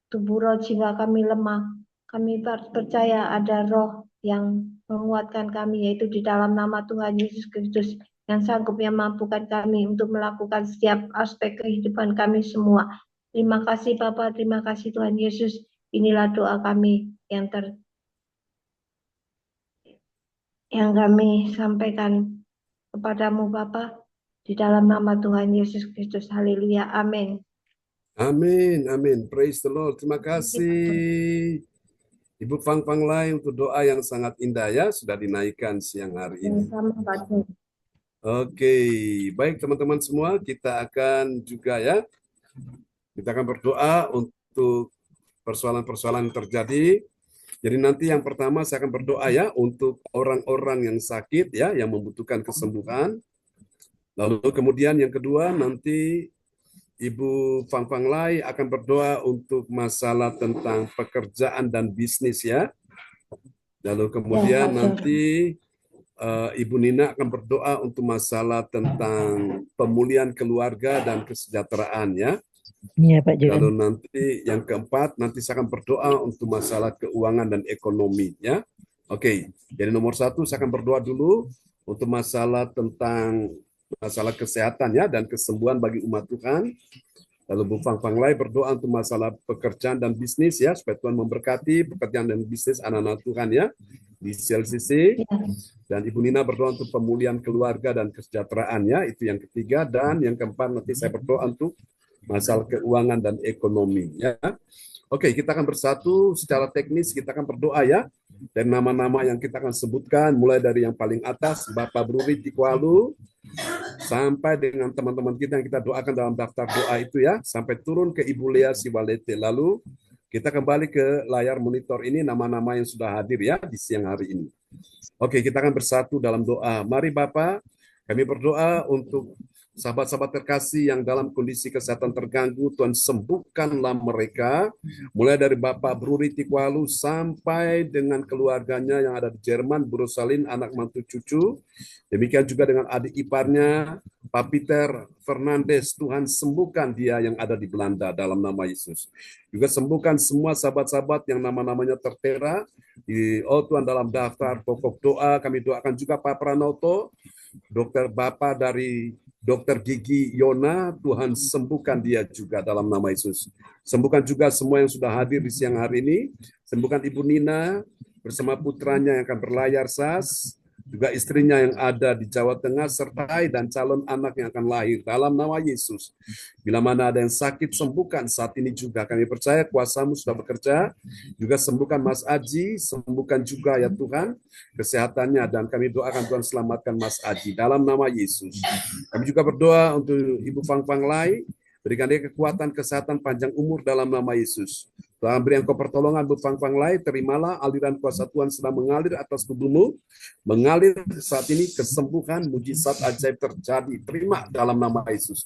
S4: tubuh roh jiwa kami lemah. Kami percaya ada roh yang menguatkan kami, yaitu di dalam nama Tuhan Yesus Kristus, yang sanggup yang mampukan kami untuk melakukan setiap aspek kehidupan kami semua. Terima kasih Bapa, terima kasih Tuhan Yesus. Inilah doa kami yang kami sampaikan kepadamu Bapa, di dalam nama Tuhan Yesus Kristus. Haleluya. Amin.
S1: Amin, amin. Praise the Lord. Terima kasih Ibu Fang Fang Lai untuk doa yang sangat indah, ya, sudah dinaikkan siang hari ini.
S4: Sama Pak John.
S1: Oke, baik teman-teman semua, kita akan juga, ya, kita akan berdoa untuk persoalan-persoalan yang terjadi. Jadi nanti yang pertama saya akan berdoa, ya, untuk orang-orang yang sakit, ya, yang membutuhkan kesembuhan. Lalu kemudian yang kedua nanti Ibu Fang Fang Lai akan berdoa untuk masalah tentang pekerjaan dan bisnis, ya. Lalu kemudian nanti Ibu Nina akan berdoa untuk masalah tentang pemulihan keluarga dan kesejahteraan, ya.
S2: Iya Pak John.
S1: Lalu nanti yang keempat nanti saya akan berdoa untuk masalah keuangan dan ekonomi, ya. Oke, jadi nomor satu saya akan berdoa dulu untuk masalah tentang masalah kesehatan, ya, dan kesembuhan bagi umat Tuhan. Lalu Bu Fang Fang Lai berdoa untuk masalah pekerjaan dan bisnis, ya, supaya Tuhan memberkati pekerjaan dan bisnis anak-anak Tuhan, ya, di CLCC. Dan Ibu Nina berdoa untuk pemulihan keluarga dan kesejahteraan, ya, itu yang ketiga. Dan yang keempat nanti saya berdoa untuk masalah keuangan dan ekonomi, ya. Oke, kita akan bersatu secara teknis, kita akan berdoa, ya. Dan nama-nama yang kita akan sebutkan, mulai dari yang paling atas, Bapak Bruri Tikwalu, sampai dengan teman-teman kita yang kita doakan dalam daftar doa itu, ya, sampai turun ke Ibu Lea Siwalete. Lalu Kita kembali ke layar monitor ini nama-nama yang sudah hadir ya di siang hari ini. Oke, kita akan bersatu dalam doa. Mari Bapak, kami berdoa untuk sahabat-sahabat terkasih yang dalam kondisi kesehatan terganggu. Tuhan sembuhkanlah mereka, mulai dari Bapak Bruri Tikwalu sampai dengan keluarganya yang ada di Jerman, Bu Rosalin, anak mantu cucu. Demikian juga dengan adik iparnya, Pak Peter Fernandes. Tuhan sembuhkan dia yang ada di Belanda dalam nama Yesus. Juga sembuhkan semua sahabat-sahabat yang nama-namanya tertera oh Tuhan, dalam daftar pokok doa. Kami doakan juga Pak Pranoto, dokter Bapak dari Dokter Gigi Yona. Tuhan sembuhkan dia juga dalam nama Yesus. Sembuhkan juga semua yang sudah hadir di siang hari ini. Sembuhkan Ibu Nina bersama putranya yang akan berlayar SAS, juga istrinya yang ada di Jawa Tengah, sertai dan calon anak yang akan lahir dalam nama Yesus. Bila mana ada yang sakit, sembuhkan saat ini juga. Kami percaya kuasa-Mu sudah bekerja. Juga sembuhkan Mas Aji, sembuhkan juga ya Tuhan kesehatannya, dan kami doakan Tuhan selamatkan Mas Aji dalam nama Yesus. Kami juga berdoa untuk Ibu Fang Fang Lai, berikan dia kekuatan, kesehatan, panjang umur dalam nama Yesus. Tuhan beri Engkau pertolongan, Bu Fang Fang Lai, terimalah aliran kuasa Tuhan sedang mengalir atas tubuhmu, mengalir saat ini, kesembuhan, mujizat ajaib terjadi. Terima dalam nama Yesus.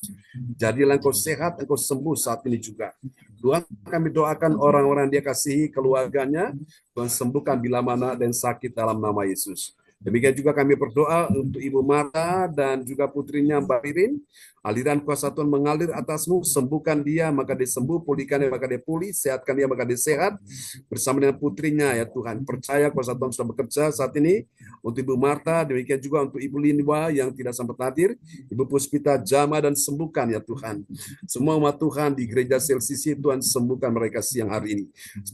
S1: Jadilah Engkau sehat, Engkau sembuh saat ini juga. Tuhan, kami doakan orang-orang dia kasihi, keluarganya, Tuhan sembuhkan bila mana dan sakit dalam nama Yesus. Demikian juga kami berdoa untuk Ibu Marta dan juga putrinya Mbak Ririn. Aliran kuasa Tuhan mengalir atasmu, sembuhkan dia maka dia sembuh, pulihkan dia maka dia pulih, sehatkan dia maka dia sehat. Bersama dengan putrinya ya Tuhan. Percaya kuasa Tuhan sudah bekerja saat ini untuk Ibu Marta, demikian juga untuk Ibu Linwa yang tidak sempat hadir, Ibu Puspita, jama dan sembuhkan ya Tuhan. Semua umat Tuhan di gereja Selsisi, Tuhan sembuhkan mereka siang hari ini.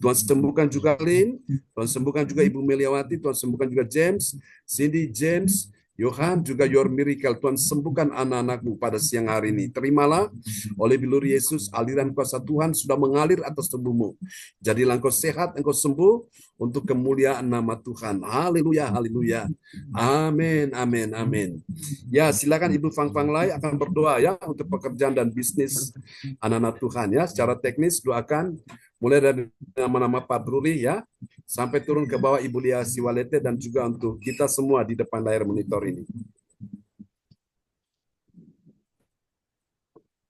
S1: Tuhan sembuhkan juga Lin, Tuhan sembuhkan juga Ibu Meliawati, Tuhan sembuhkan juga James, Cindy, James, Yohan, juga your miracle. Tuhan sembuhkan anak-anakmu pada siang hari ini. Terimalah oleh bilur Yesus, aliran kuasa Tuhan sudah mengalir atas tubuhmu. Jadilah engkau sehat, engkau sembuh untuk kemuliaan nama Tuhan. Haleluya, haleluya. Amin, amin, amin. Ya, silakan Ibu Fang Fang Lai akan berdoa ya untuk pekerjaan dan bisnis anak-anak Tuhan ya. Secara teknis doakan mulai dari nama-nama Pak Bruri ya, sampai turun ke bawah Ibu Lia Siwalete, dan juga untuk kita semua di depan layar monitor ini.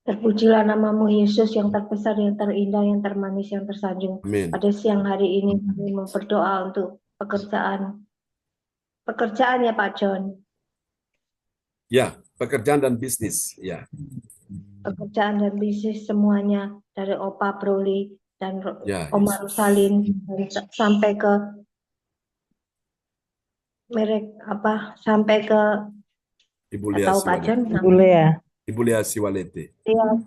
S4: Terpujilah namamu Yesus yang terbesar, yang terindah, yang termanis, yang tersanjung.
S1: Amin.
S4: Pada siang hari ini kami mau berdoa untuk pekerjaan ya Pak John.
S1: Ya, pekerjaan dan bisnis ya.
S4: Pekerjaan dan bisnis semuanya, dari Opa Broli dan
S1: Ya,
S4: Oma Rosalin sampai ke merek sampai ke
S1: Ibu Lia
S4: tahu Pak John.
S1: Siwalete.
S2: Boleh ya.
S1: Ibu Lia Siwalete.
S4: Iya,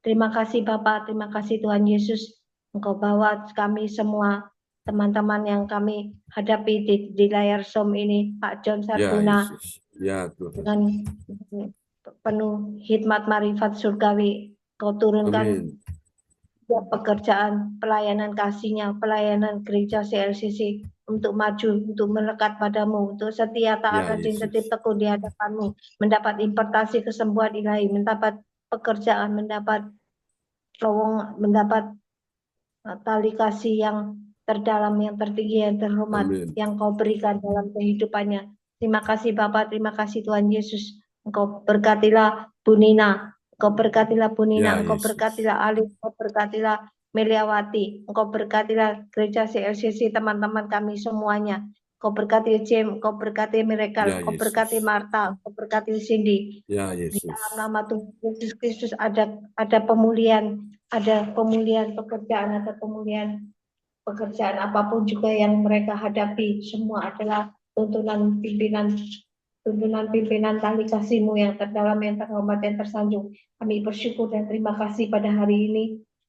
S4: terima kasih Bapak, terima kasih Tuhan Yesus. Engkau bawa kami semua teman-teman yang kami hadapi di layar Zoom ini, Pak John Sarguna,
S1: ya Tuhan,
S4: dengan penuh hikmat marifat surgawi. Kau turunkan pekerjaan, pelayanan kasih-Nya, pelayanan gereja CLCC untuk maju, untuk melekat padamu, untuk setia, taat, rajin, tertib, tekun di hadapanmu, mendapat impartasi kesembuhan ilahi, mendapat pekerjaan, mendapat lowong, mendapat tali kasih yang terdalam, yang tertinggi, yang terhormat, yang Kau berikan dalam kehidupannya. Terima kasih Bapak, terima kasih Tuhan Yesus. Engkau berkatilah Bu Nina, Engkau berkatilah Bu Nina, Engkau berkatilah Alif, Engkau berkatilah Meliawati, Engkau berkatilah gereja CLCC, teman-teman kami semuanya. Engkau berkati James, Engkau berkati Miracle, Engkau berkati Marta, Engkau berkati Cindy. Di dalam nama Tuhan Yesus Kristus ada pemulihan, pekerjaan, ada pekerjaan apapun juga yang mereka hadapi, semua adalah tuntunan pimpinan tali kasih-Mu yang terdalam, yang terhormat, yang tersanjung. Kami bersyukur dan terima kasih pada hari ini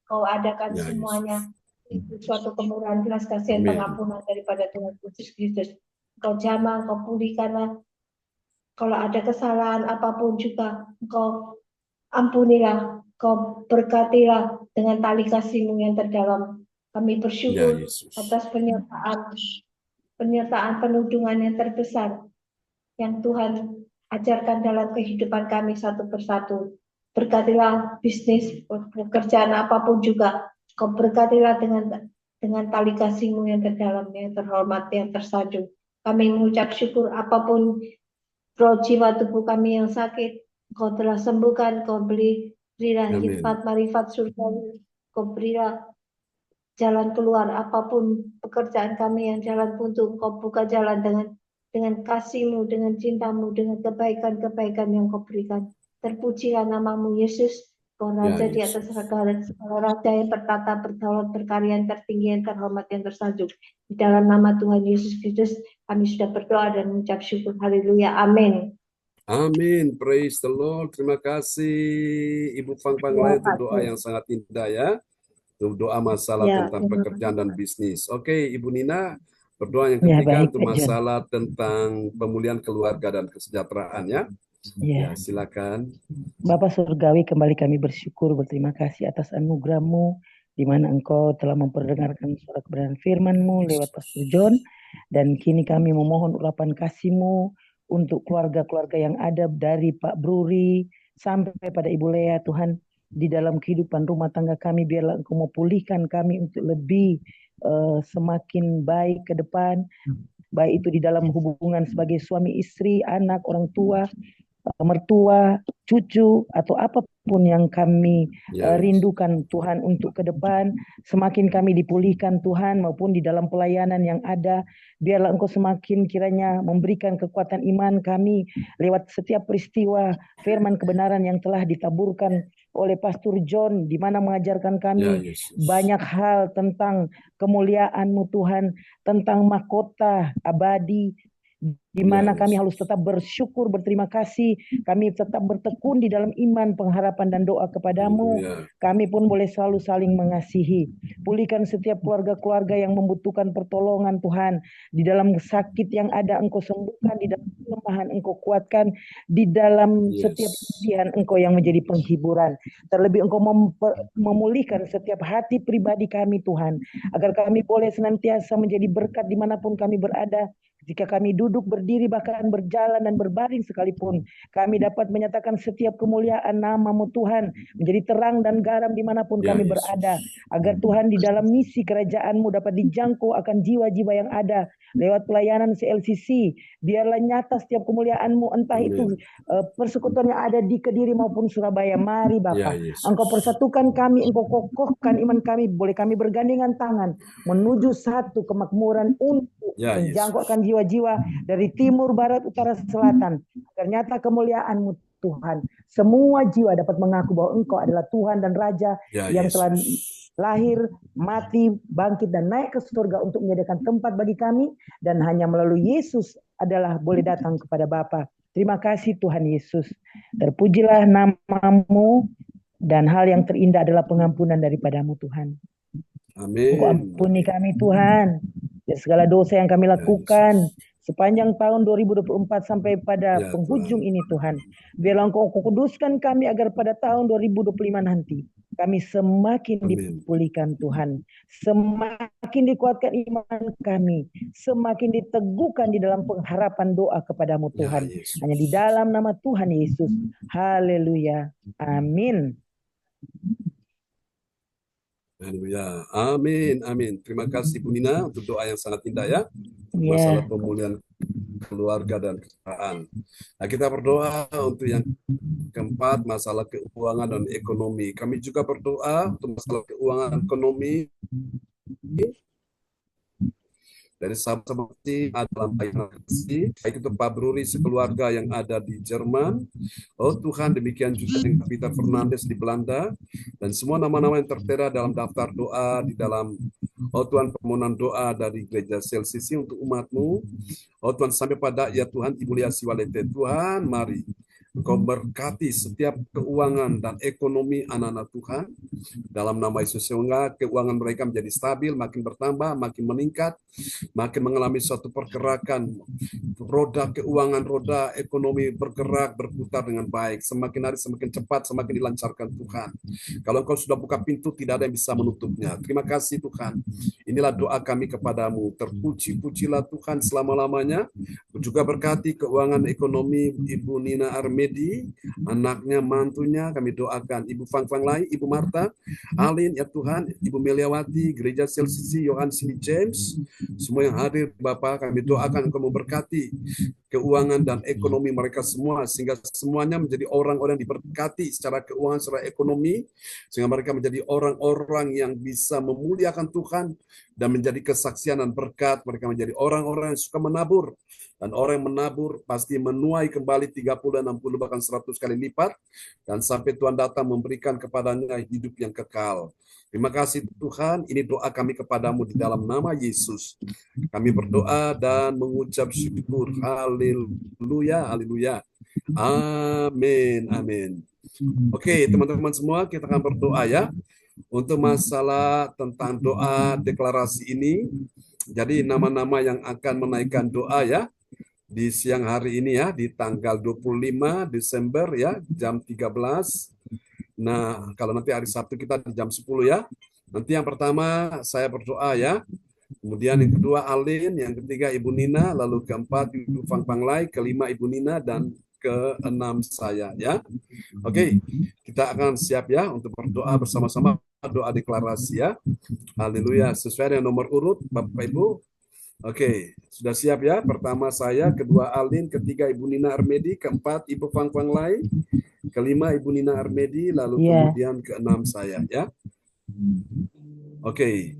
S4: Kau adakan semuanya itu suatu kemurahan, belas kasihan, pengampunan daripada Tuhan Yesus Kristus. Kau jamah, Kau pulihkanlah. Kalau ada kesalahan apapun juga Kau ampunilah, Kau berkatilah dengan tali kasih-Mu yang terdalam. Kami bersyukur atas penyertaan penudungan yang terbesar yang Tuhan ajarkan dalam kehidupan kami satu persatu. Berkatilah bisnis, pekerjaan apapun juga Kau berkatilah dengan tali kasih-Mu yang terdalam, yang terhormat, yang tersanjung. Kami mengucap syukur apapun roh jiwa tubuh kami yang sakit, Kau telah sembuhkan, Kau berilah
S1: Amin.
S4: hikmat marifat surgawi, Kau berilah jalan keluar apapun pekerjaan kami yang jalan buntu, Kau buka jalan dengan kasih-Mu, dengan cinta-Mu, dengan kebaikan-kebaikan yang Kau berikan. Terpujilah nama-Mu Yesus, Kau Raja di atas segala raja yang bertata, berdaulat, berkarya, yang tertinggi, yang terhormat, yang tersanjung. Di dalam nama Tuhan Yesus Kristus kami sudah berdoa dan mengucap syukur. Haleluya. Amin.
S1: Amin. Praise the Lord. Terima kasih Ibu Fang Panglai
S4: Ya,
S1: untuk
S4: Pak.
S1: doa yang sangat indah ya. Untuk doa masalah
S4: Ya,
S1: tentang
S4: terima
S1: pekerjaan
S4: kasih,
S1: dan
S4: Pak.
S1: bisnis. Oke, Ibu Nina, berdoa yang
S2: Ya,
S1: ketiga
S2: baik,
S1: untuk
S2: Pak John.
S1: masalah tentang pemulihan keluarga dan kesejahteraan ya.
S2: Ya,
S1: Ya, silakan.
S2: Bapak Surgawi, kembali kami bersyukur, berterima kasih atas anugerah-Mu, di mana Engkau telah memperdengarkan suara kebenaran firman-Mu lewat Pastor John, dan kini kami memohon urapan kasih-Mu untuk keluarga-keluarga yang ada dari Pak Bruri sampai pada Ibu Lea, Tuhan, di dalam kehidupan rumah tangga kami, biarlah Engkau memulihkan kami untuk lebih semakin baik ke depan, baik itu di dalam hubungan sebagai suami istri, anak, orang tua, mertua, cucu, atau apapun yang kami rindukan Tuhan untuk ke depan, semakin kami dipulihkan Tuhan, maupun di dalam pelayanan yang ada, biarlah Engkau semakin kiranya memberikan kekuatan iman kami lewat setiap peristiwa firman kebenaran yang telah ditaburkan oleh Pastor John, di mana mengajarkan kami banyak hal tentang kemuliaan-Mu Tuhan, tentang mahkota abadi, di mana kami harus tetap bersyukur, berterima kasih, kami tetap bertekun di dalam iman, pengharapan, dan doa kepadamu. Kami pun boleh selalu saling mengasihi. Pulihkan setiap keluarga-keluarga yang membutuhkan pertolongan Tuhan. Di dalam sakit yang ada Engkau sembuhkan, di dalam kelemahan Engkau kuatkan, di dalam setiap kesedihan Engkau yang menjadi penghiburan. Terlebih Engkau memulihkan setiap hati pribadi kami Tuhan, agar kami boleh senantiasa menjadi berkat dimanapun kami berada. Jika kami duduk, berdiri, bahkan berjalan dan berbaring sekalipun, kami dapat menyatakan setiap kemuliaan nama-Mu Tuhan, menjadi terang dan garam dimanapun kami berada, agar Tuhan di dalam misi kerajaan-Mu dapat dijangkau akan jiwa-jiwa yang ada lewat pelayanan CLCC. Biarlah nyata setiap kemuliaan-Mu, entah itu persekutuan yang ada di Kediri maupun Surabaya. Mari Bapa, Engkau persatukan kami, Engkau kokohkan iman kami, boleh kami bergandengan tangan menuju satu kemakmuran untuk menjangkaukan jiwa-jiwa dari timur, barat, utara, selatan. Ternyata kemuliaan-Mu Tuhan, semua jiwa dapat mengaku bahwa Engkau adalah Tuhan dan Raja yang telah lahir, mati, bangkit, dan naik ke surga untuk menyediakan tempat bagi kami, dan hanya melalui Yesus adalah boleh datang kepada Bapa. Terima kasih Tuhan Yesus. Terpujilah nama-Mu, dan hal yang terindah adalah pengampunan daripada-Mu Tuhan.
S1: Amin.
S2: Engkau ampuni kami Tuhan, dan segala dosa yang kami lakukan sepanjang tahun 2024 sampai pada penghujung ini Tuhan. Biarlah Engkau kuduskan kami agar pada tahun 2025 nanti kami semakin dipulihkan Tuhan, semakin dikuatkan iman kami, semakin diteguhkan di dalam pengharapan doa kepadamu Tuhan. Hanya di dalam nama Tuhan Yesus. Haleluya. Amin.
S1: Haleluya. Amin. Amin. Terima kasih Bu Nina untuk doa yang sangat indah ya. Masalah pemulihan keluarga dan kesejahteraan. Nah, kita berdoa untuk yang keempat, masalah keuangan dan ekonomi. Kami juga berdoa untuk masalah keuangan dan ekonomi dari sahabat-sahabat dalam pelayanan kasih, baik itu Pak Bruri sekeluarga yang ada di Jerman. Oh Tuhan, demikian juga dengan Peter Fernandes di Belanda, dan semua nama-nama yang tertera dalam daftar doa di dalam Tuhan permohonan doa dari gereja CLCC untuk umat-Mu. Oh Tuhan, sampai pada ya Tuhan Ibu Lia Siwalete. Tuhan, mari Engkau berkati setiap keuangan dan ekonomi anak-anak Tuhan dalam nama Yesus, sehingga keuangan mereka menjadi stabil, makin bertambah, makin meningkat, makin mengalami suatu pergerakan, roda keuangan, roda ekonomi bergerak, berputar dengan baik, semakin hari semakin cepat, semakin dilancarkan Tuhan. Kalau Engkau sudah buka pintu, tidak ada yang bisa menutupnya. Terima kasih Tuhan. Inilah doa kami kepadamu. Terpuji-pujilah Tuhan selama-lamanya. Juga berkati keuangan ekonomi Ibu Nina Armedi, anaknya, mantunya, kami doakan Ibu Fang Fang Lai, Ibu Marta, Alin, ya Tuhan, Ibu Meliawati, Gereja CLCC, Yohan Sini James, semua yang hadir Bapak, kami doakan Engkau memberkati keuangan dan ekonomi mereka semua, sehingga semuanya menjadi orang-orang yang diberkati secara keuangan, secara ekonomi, sehingga mereka menjadi orang-orang yang bisa memuliakan Tuhan dan menjadi kesaksian dan berkat. Mereka menjadi orang-orang yang suka menabur, dan orang yang menabur pasti menuai kembali 30, 60, bahkan 100 kali lipat, dan sampai Tuhan datang memberikan kepadanya hidup yang kekal. Terima kasih Tuhan, ini doa kami kepadamu di dalam nama Yesus. Kami berdoa dan mengucap syukur. Haleluya, haleluya. Amin, amin. Oke, teman-teman semua, kita akan berdoa ya. Untuk masalah tentang doa deklarasi ini, jadi nama-nama yang akan menaikkan doa ya, di siang hari ini ya, di tanggal 25 Desember ya, jam 13. Nah, kalau nanti hari Sabtu kita di jam 10 ya. Nanti yang pertama saya berdoa ya. Kemudian yang kedua Alin, yang ketiga Ibu Nina, lalu keempat Ibu Fang Fang Lai, kelima Ibu Nina, dan keenam saya ya. Oke, kita akan siap ya untuk berdoa bersama-sama, doa deklarasi ya. Haleluya, sesuai dengan nomor urut Bapak Ibu. Oke, sudah siap ya? Pertama saya, kedua Alin, ketiga Ibu Nina Armedi, keempat Ibu Fang Fang Lai, kelima Ibu Nina Armedi, lalu kemudian keenam saya ya. Oke.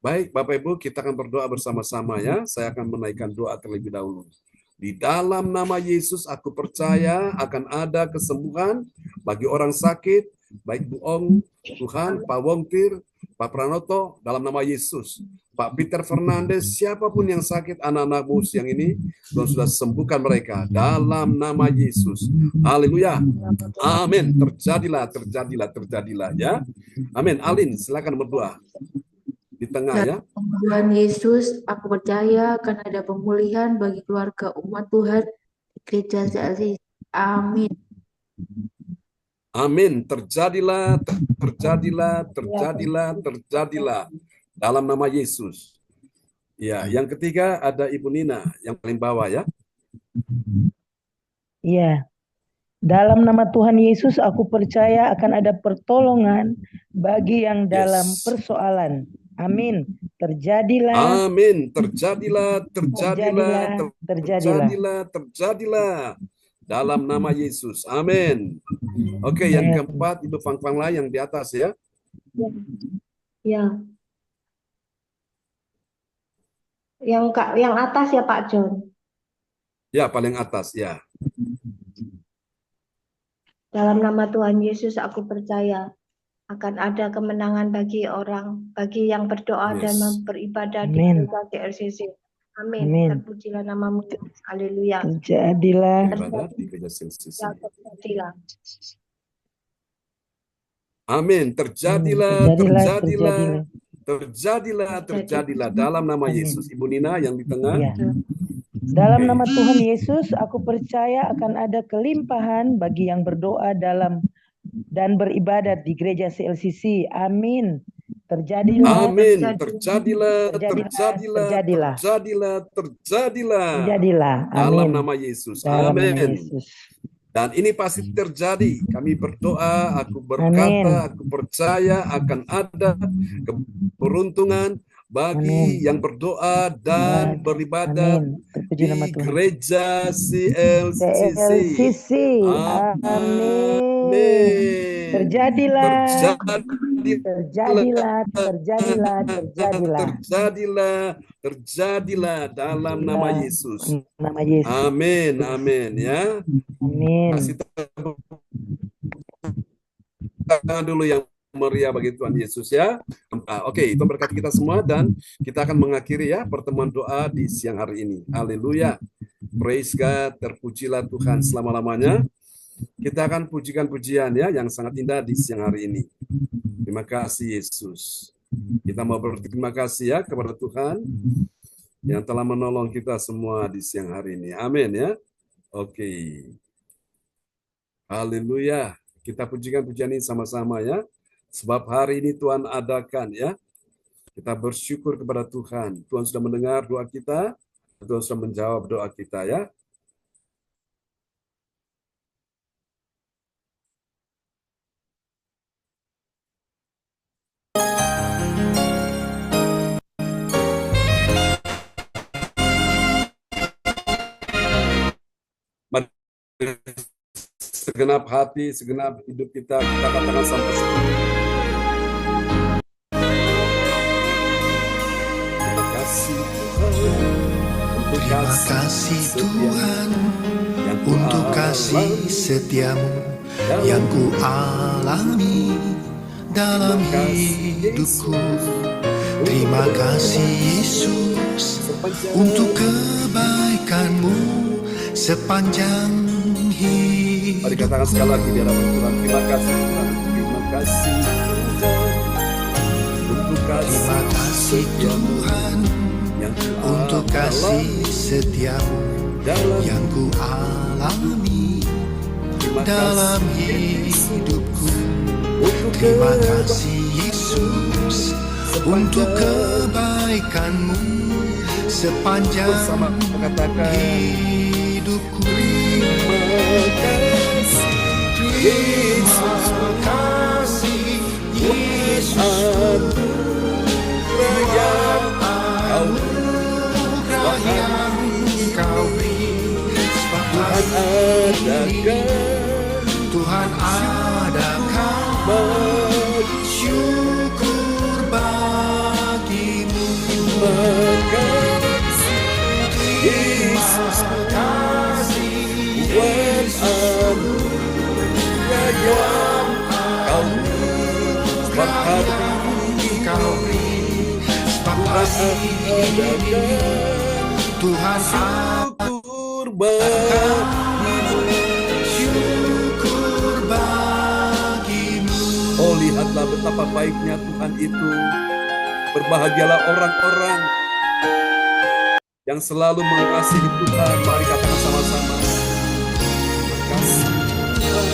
S1: Baik, Bapak Ibu, kita akan berdoa bersama-sama ya. Saya akan menaikkan doa terlebih dahulu. Di dalam nama Yesus, aku percaya akan ada kesembuhan bagi orang sakit, baik Bu Ong, Tuhan, Pak Wongtir, Pak Pranoto, dalam nama Yesus. Pak Peter Fernandes, siapapun yang sakit, anak-anakmu siang ini, Tuhan sudah sembuhkan mereka dalam nama Yesus. Haleluya. Amin. Terjadilah, terjadilah, terjadilah ya. Amin. Alin, silakan berdoa. Di tengah ya.
S5: Tuhan Yesus, aku percaya akan ada pemulihan bagi keluarga umat Tuhan di Gereja CLCC. Amin.
S1: Amin. Terjadilah, terjadilah, terjadilah, terjadilah. Dalam nama Yesus. Ya, yang ketiga ada Ibu Nina yang paling bawah ya.
S2: Iya. Dalam nama Tuhan Yesus aku percaya akan ada pertolongan bagi yang dalam persoalan. Amin. Terjadilah.
S1: Amin. Terjadilah, terjadilah,
S2: terjadilah.
S1: Terjadilah. Dalam nama Yesus. Amin. Oke, yang keempat Ibu Fang Fang Lai yang di atas ya.
S4: Ya. Yang atas ya Pak John.
S1: Ya, paling atas ya.
S4: Dalam nama Tuhan Yesus aku percaya akan ada kemenangan bagi yang berdoa dan beribadah di Gereja CLCC. Amin. Terpujilah namamu. Haleluya.
S2: Terjadilah.
S4: Terjadilah.
S1: Amin. Terjadilah, terjadilah. Terjadilah, terjadilah dalam nama Yesus. Ibu Nina yang di tengah.
S2: Ya. Dalam nama Tuhan Yesus, aku percaya akan ada kelimpahan bagi yang berdoa dan beribadat di Gereja CLCC. Amin. Terjadilah.
S1: Amin. Terjadilah, terjadilah, terjadilah, terjadilah.
S2: Terjadilah. Amin.
S1: Dalam nama Yesus. Amin. Dan ini pasti terjadi. Kami berdoa, aku berkata, aku percaya akan ada keberuntungan bagi yang berdoa dan beribadat di Gereja CLCC.
S2: Amin. Terjadilah. Terjadilah, terjadilah, terjadilah.
S1: Terjadilah, terjadilah dalam nama Yesus.
S2: Nama Yesus.
S1: Amin, amin ya.
S2: Amin.
S1: Kasih tangan dulu yang meriah bagi Tuhan Yesus ya. Oke, itu berkat kita semua dan kita akan mengakhiri ya pertemuan doa di siang hari ini. Haleluya. Praise God, terpujilah Tuhan selama-lamanya. Kita akan pujikan pujian ya yang sangat indah di siang hari ini. Terima kasih Yesus. Kita mau berterima kasih ya kepada Tuhan yang telah menolong kita semua di siang hari ini. Amin ya. Oke. Haleluya. Kita pujikan pujian ini sama-sama ya. Sebab hari ini Tuhan adakan ya. Kita bersyukur kepada Tuhan. Tuhan sudah mendengar doa kita. Tuhan sudah menjawab doa kita ya. Mari segenap hati, segenap hidup kita katakan sampai sepuluh. Terima kasih Tuhan untuk kasih setiamu yang ku alami dalam hidupku. Terima kasih Yesus untuk kebaikanmu sepanjang hidup. Mari katakan sekali lagi di hadapan Tuhan. Terima kasih Tuhan. Terima kasih Tuhan untuk kasih. Terima kasih Tuhan untuk kasih setiamu yang ku alami dalam hidupku. Terima kasih Yesus untuk kebaikanmu sepanjang hidupku. Terima kasih Yesus yang kau beri. Tuhan adakan syukur bagimu. Terima kasih Yesus yang kau beri. Tuhan syukur bagimu. Oh, lihatlah betapa baiknya Tuhan itu. Berbahagialah orang-orang yang selalu mengasihi Tuhan. Mari katakan sama-sama. Terima kasih Tuhan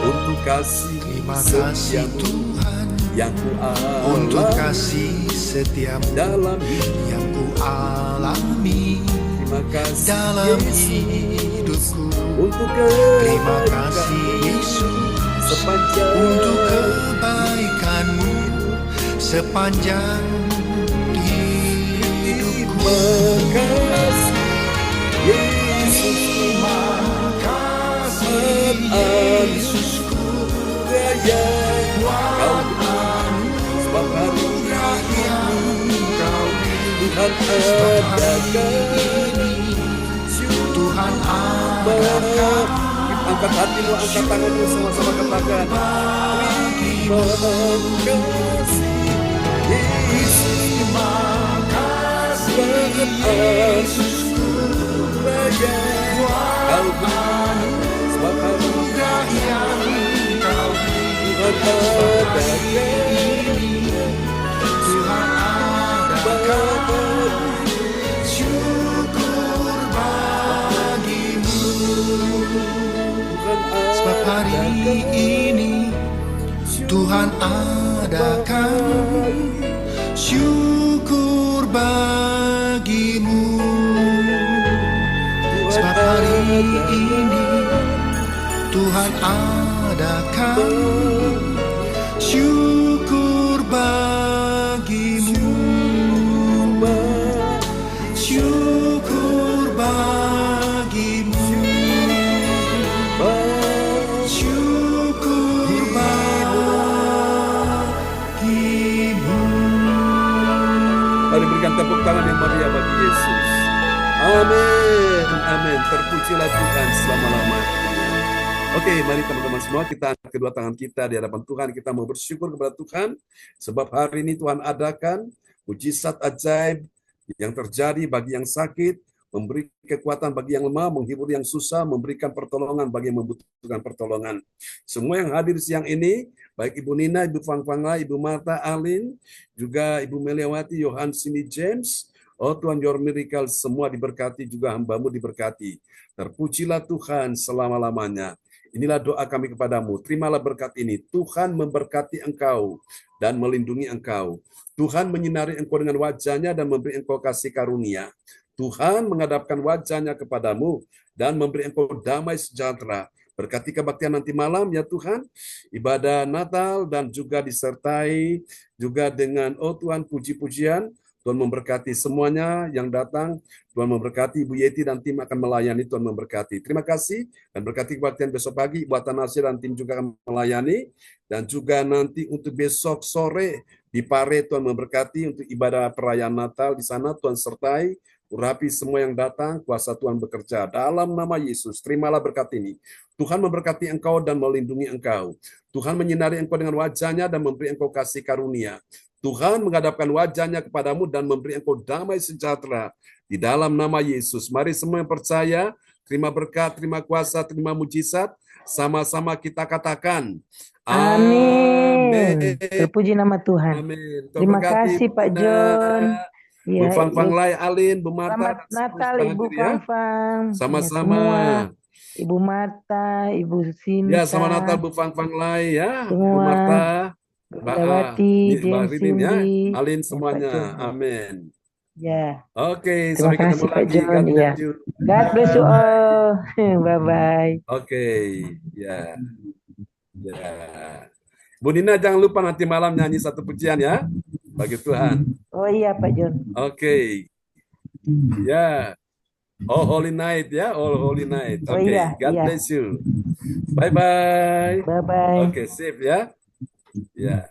S1: untuk kasih. Terima kasih Tuhan yang ku alami untuk kasih setiamu dalam yang ku alami. Terima kasih dalam hidupku untuk terima kasih Yesus sepanjang untuk kebaikanmu sepanjang hidupku. Terima kasih Yesus. Terima kasih Yesusku yang kau sebab hari Tuhan adakan. Tuhan adakan. Angkat hatimu, angkat tanganmu, sama-sama katakan. Terima kasih Yesus. Terima kasih Yesusku yang kau beri. Sebab hari Tuhan adakan. Tuhan adakan syukur bagimu. Sebab hari ini Tuhan adakan syukur bagimu. Sebab hari ini Tuhan adakan syukur bagimu. Syukur bagimu. Syukur bagimu. Mari berikan tepuk tangan yang meriah bagi Yesus. Amin. Amin. Terpujilah Tuhan selama-lamanya. Oke, mari teman-teman semua kita angkat kedua tangan kita di hadapan Tuhan. Kita mau bersyukur kepada Tuhan sebab hari ini Tuhan adakan mujizat ajaib yang terjadi bagi yang sakit, memberi kekuatan bagi yang lemah, menghibur yang susah, memberikan pertolongan bagi yang membutuhkan pertolongan. Semua yang hadir siang ini, baik Ibu Nina, Ibu Fangfangla, Ibu Marta, Alin, juga Ibu Meliawati, Yohan, Cindy, James, oh Tuhan, your miracle, semua diberkati, juga hamba-Mu diberkati. Terpujilah Tuhan selama-lamanya. Inilah doa kami kepadamu. Terimalah berkat ini. Tuhan memberkati engkau dan melindungi engkau. Tuhan menyinari engkau dengan wajah-Nya dan memberi engkau kasih karunia. Tuhan menghadapkan wajahnya kepadamu dan memberi engkau damai sejahtera. Berkati kebaktian nanti malam ya Tuhan, ibadah Natal dan juga disertai juga dengan Tuhan puji-pujian. Tuhan memberkati semuanya yang datang. Tuhan memberkati Ibu Yeti dan tim akan melayani. Tuhan memberkati. Terima kasih dan berkati kebaktian besok pagi. Buat Nasir dan tim juga akan melayani. Dan juga nanti untuk besok sore di Pare Tuhan memberkati untuk ibadah perayaan Natal di sana. Tuhan sertai. Urapi semua yang datang, kuasa Tuhan bekerja. Dalam nama Yesus, terimalah berkat ini. Tuhan memberkati engkau dan melindungi engkau. Tuhan menyinari engkau dengan wajahnya dan memberi engkau kasih karunia. Tuhan menghadapkan wajahnya kepadamu dan memberi engkau damai sejahtera. Di dalam nama Yesus, mari semua yang percaya, terima berkat, terima kuasa, terima mujizat. Sama-sama kita katakan,
S2: Amin. Terpuji nama Tuhan.
S1: Amin.
S2: Terima kasih Pak John.
S1: Bu
S2: Ya,
S1: Fang Fang
S2: ya.
S1: Lai, Alin, Bu Marta.
S2: Selamat
S1: dan semua
S2: Natal
S1: yang
S2: Ibu
S1: hadir ya.
S2: Fang Fang. Ya,
S1: Sama-sama.
S2: semua. Ibu Marta, Ibu Sinta.
S1: Ya, selamat Natal Bu Fang Fang Lai ya. Bu
S2: Semua.
S1: Marta,
S2: Mbak Dawati,
S1: Mbak Ridin ya.
S2: Cindy,
S1: Alin
S2: ya, Pak
S1: semuanya.
S2: John.
S1: Amin.
S2: Ya.
S1: Oke,
S2: Terima
S1: sampai ketemu
S2: kasih Pak
S1: lagi.
S2: John.
S1: God
S2: Ya.
S1: bless you.
S2: God bless you all. Bye-bye.
S1: Oke, ya. Ya. Bu Nina jangan lupa nanti malam nyanyi satu pujian ya. Bagi Tuhan.
S2: Oh iya Pak John.
S1: Oke. Ya. All Holy Night ya, All Holy Night.
S2: Oh
S1: Oke,
S2: iya,
S1: God
S2: iya.
S1: bless you. Bye-bye.
S2: Bye-bye.
S1: Oke, sip ya. Ya.